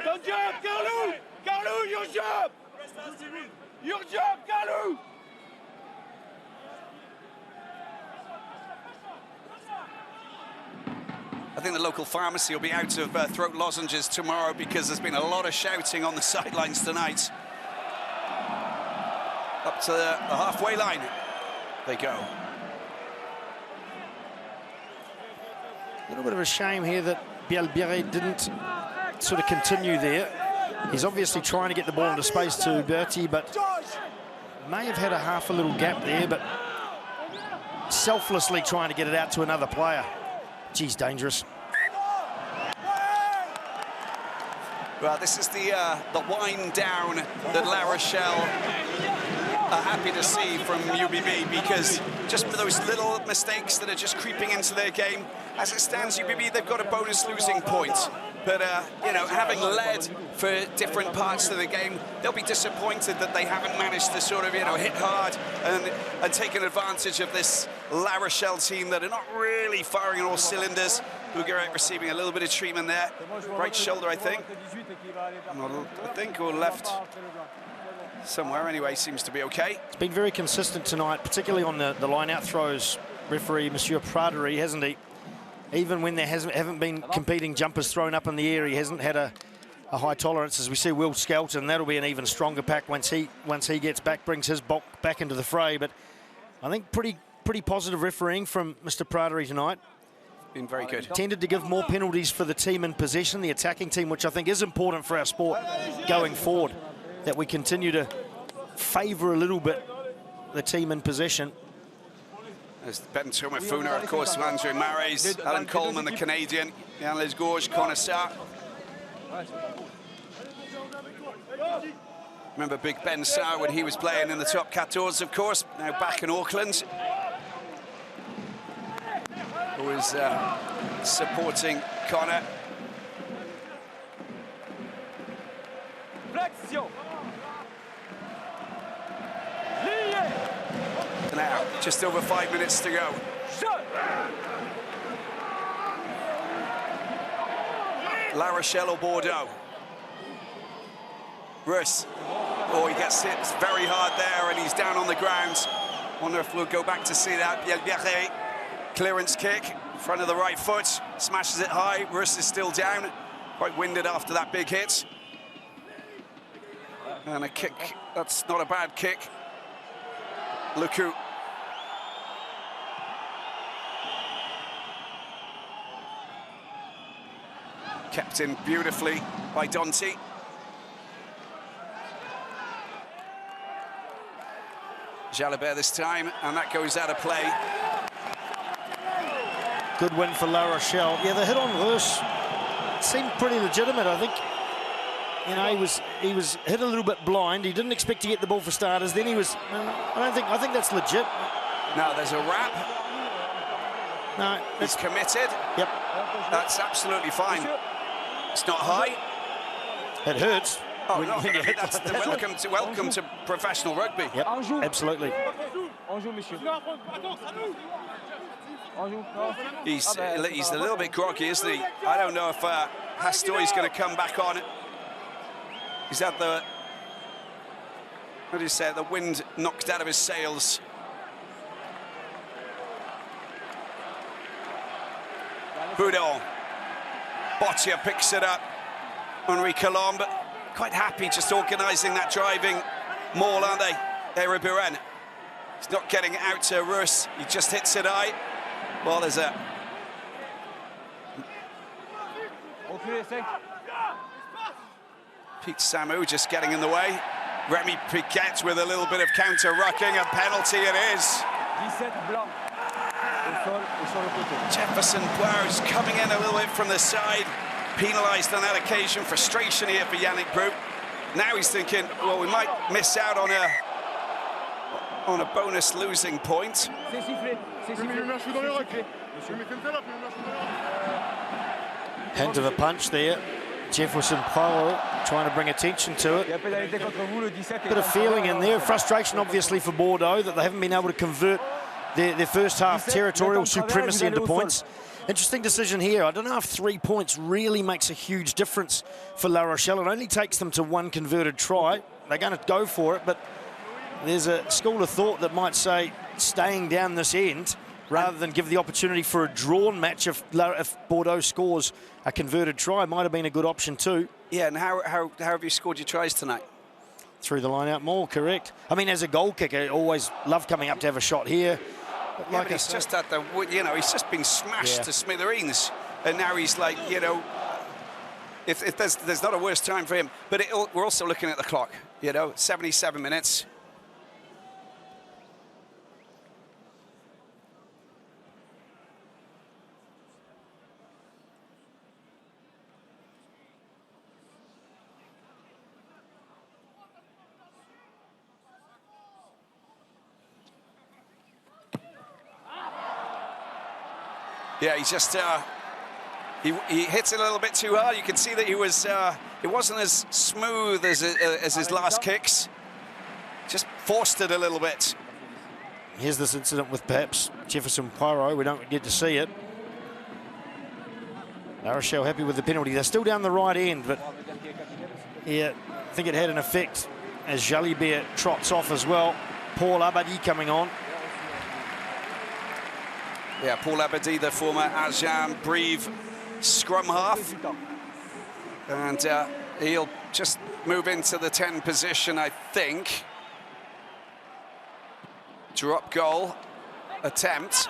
Ton job, Carlou! Carlou, your job! Your job, Carlou! I think the local pharmacy will be out of throat lozenges tomorrow because there's been a lot of shouting on the sidelines tonight. Up to the halfway line they go. A little bit of a shame here that Begles didn't sort of continue there. He's obviously trying to get the ball into space to Bertie, but may have had a little gap there, but selflessly trying to get it out to another player. Geez, dangerous. Well, this is the wind down that La Rochelle are happy to see from UBB, because just those little mistakes that are just creeping into their game. As it stands, UBB, they've got a bonus losing point. But, you know, having led for different parts of the game, they'll be disappointed that they haven't managed to sort of, you know, hit hard and taken advantage of this La Rochelle team that are not really firing on all cylinders. Bouguereau receiving a little bit of treatment there. Right shoulder, I think. Or left. Somewhere, anyway, seems to be okay. It's been very consistent tonight, particularly on the line-out throws. Referee, Monsieur Praderie, hasn't he? Even when there haven't been competing jumpers thrown up in the air, he hasn't had a high tolerance. As we see Will Skelton, that'll be an even stronger pack once he gets back, brings his bulk back into the fray. But I think pretty positive refereeing from Mr. Praderie tonight. Been very good. Tended to give more penalties for the team in possession, the attacking team, which I think is important for our sport going forward, that we continue to favour a little bit the team in possession. There's Ben Tumafuna, of course, Andrew Marais, Alan Coleman, the Canadian, Yann Lesgorge, Connoisseur. Remember Big Ben Sarr when he was playing in the top 14, of course, now back in Auckland. Who is supporting Connor. Now, just over 5 minutes to go. La Rochelle or Bordeaux? Russ. Oh, he gets hit very hard there, and he's down on the ground. Wonder if we'll go back to see that. Begles, clearance kick, front of the right foot, smashes it high. Russ is still down, quite winded after that big hit. And a kick, that's not a bad kick. Luku. Kept in beautifully by Dante. Jalabert this time, and that goes out of play. Good win for La Rochelle. Yeah, the hit on Russ seemed pretty legitimate, I think. You know, he was hit a little bit blind. He didn't expect to get the ball for starters. Then he was, I think that's legit. Now there's a wrap. No, he's committed. Yep. That's absolutely fine. It's not high. It hurts. Oh, no, that's welcome to professional rugby. Yep, absolutely. He's a little bit groggy, isn't he? I don't know if Hastoy's going to come back on. He's had the, what do you say, the wind knocked out of his sails. Boudon. Boccia picks it up. Henri Colombe, quite happy just organising that driving maul, aren't they? Eric Buren. He's not getting it out to Russ. He just hits it high. Well, there's a... Pete Samu just getting in the way. Remy Piquet with a little bit of counter-rucking. A penalty it is. Jefferson Poir's coming in a little bit from the side. Penalised on that occasion. Frustration here for Yannick Brou. Now he's thinking, well, we might miss out on a bonus losing point. Hint of a punch there. Jefferson Powell trying to bring attention to it. Bit of feeling in there. Frustration, obviously, for Bordeaux that they haven't been able to convert their first half territorial supremacy into points. Interesting decision here. I don't know if 3 points really makes a huge difference for La Rochelle. It only takes them to 1 converted try. They're going to go for it, but there's a school of thought that might say staying down this end rather than give the opportunity for a drawn match if Bordeaux scores a converted try might have been a good option too. Yeah, and how have you scored your tries tonight? Through the line out more, correct. I mean, as a goal kicker, I always love coming up to have a shot here. But like he's just at the, you know, he's just been smashed to smithereens, and now he's like, you know, if there's not a worse time for him. But we're also looking at the clock, you know, 77 minutes. Yeah, he just he hits it a little bit too hard. You can see that he was it wasn't as smooth as his last kicks. Just forced it a little bit. Here's this incident with perhaps Jefferson Poirot. We don't get to see it. La Rochelle happy with the penalty. They're still down the right end, but yeah, I think it had an effect as Jalibert trots off as well. Paul Abadi coming on. Yeah, Paul Abadi, the former Agen Brive scrum half. And he'll just move into the 10 position, I think. Drop goal attempt.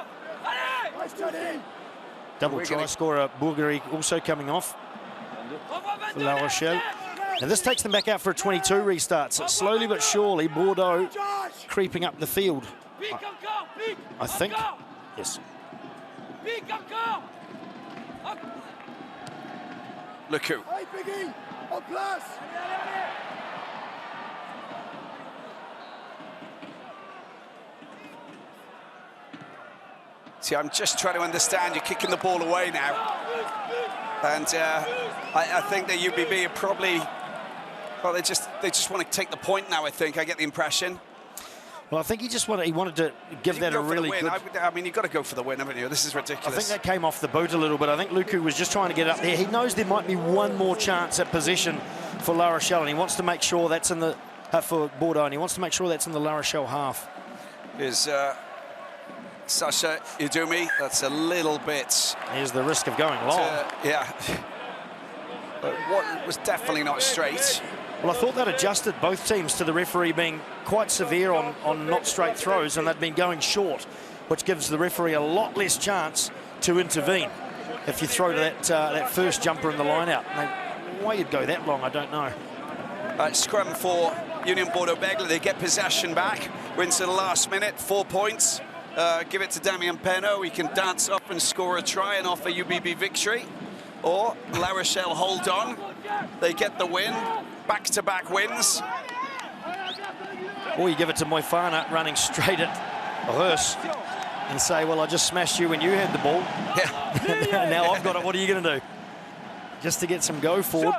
Double try scorer Bourgerie also coming off for La Rochelle. Now this takes them back out for a 22 restart. So slowly but surely, Bordeaux creeping up the field. I think. Yes. Look who. See, I'm just trying to understand. You're kicking the ball away now. And I think that UBB are probably, well, they just want to take the point now, I think. I get the impression. Well, I think he wanted to give that a really good... I mean, you've got to go for the win, haven't you? This is ridiculous. I think that came off the boot a little bit. I think Luku was just trying to get up there. He knows there might be one more chance at possession for La Rochelle, and he wants to make sure that's in the... for Bordeaux, and he wants to make sure that's in the La Rochelle half. Is Sacha Idumi. That's a little bit... Here's the risk of going long. Yeah. But what was definitely not straight. Well, I thought that adjusted both teams to the referee being quite severe on not straight throws, and they've been going short, which gives the referee a lot less chance to intervene if you throw to that first jumper in the line out. Why you'd go that long, I don't know. Scrum for Union Bordeaux Begles. They get possession back. We're into the last minute, 4 points. Give it to Damien Penaud. He can dance up and score a try and offer UBB victory. Or La Rochelle hold on. They get the win. Back-to-back wins. Or you give it to Moifana running straight at Reus and say, well, I just smashed you when you had the ball. Yeah. Now I've got it. What are you going to do? Just to get some go forward.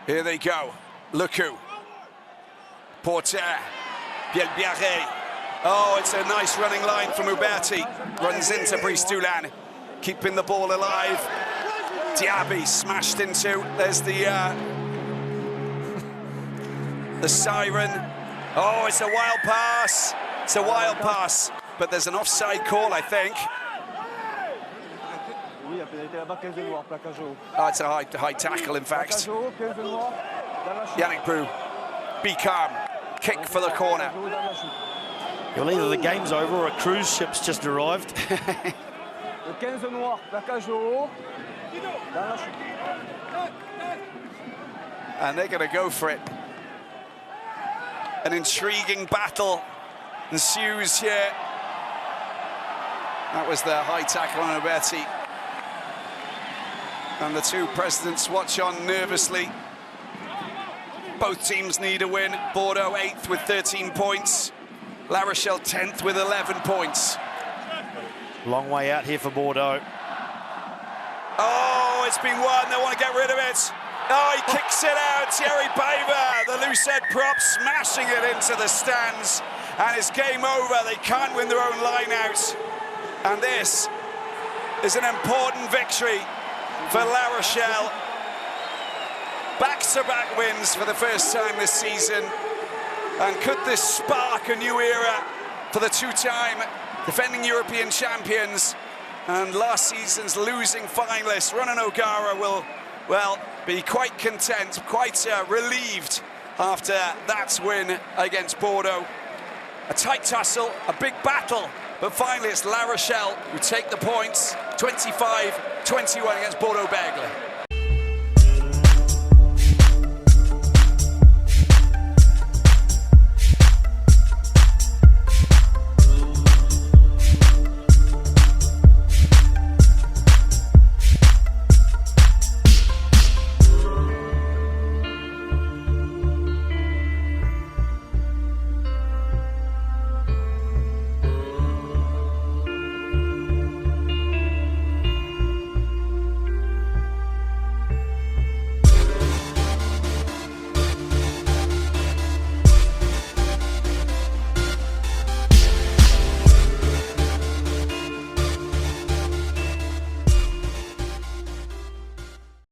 Here they go. Look who. Porter. Bielbiaré. Oh, it's a nice running line from Uberti. Runs into Brice Dulin. Keeping the ball alive. Diaby smashed into. There's the siren. Oh, it's a wild pass. It's a wild pass. But there's an offside call, I think. Oh, it's a high tackle, in fact. Yannick Bou. Be calm. Kick for the corner. Well, either the game's over or a cruise ship's just arrived. And they're going to go for it. An intriguing battle ensues here. That was the high tackle on Uberti. And the two presidents watch on nervously. Both teams need a win. Bordeaux 8th with 13 points. La Rochelle 10th with 11 points. Long way out here for Bordeaux. Oh, it's been won. They want to get rid of it. Oh, he kicks it out. Thierry Baver, the loose head prop, smashing it into the stands. and it's game over. They can't win their own line out. And this is an important victory for La Rochelle. Back-to-back wins for the first time this season. And could this spark a new era for the two-time defending European champions and last season's losing finalist? Ronan O'Gara will, well, be quite content, quite relieved after that win against Bordeaux. A tight tussle, a big battle, but finally it's La Rochelle who take the points, 25-21 against Bordeaux Begles.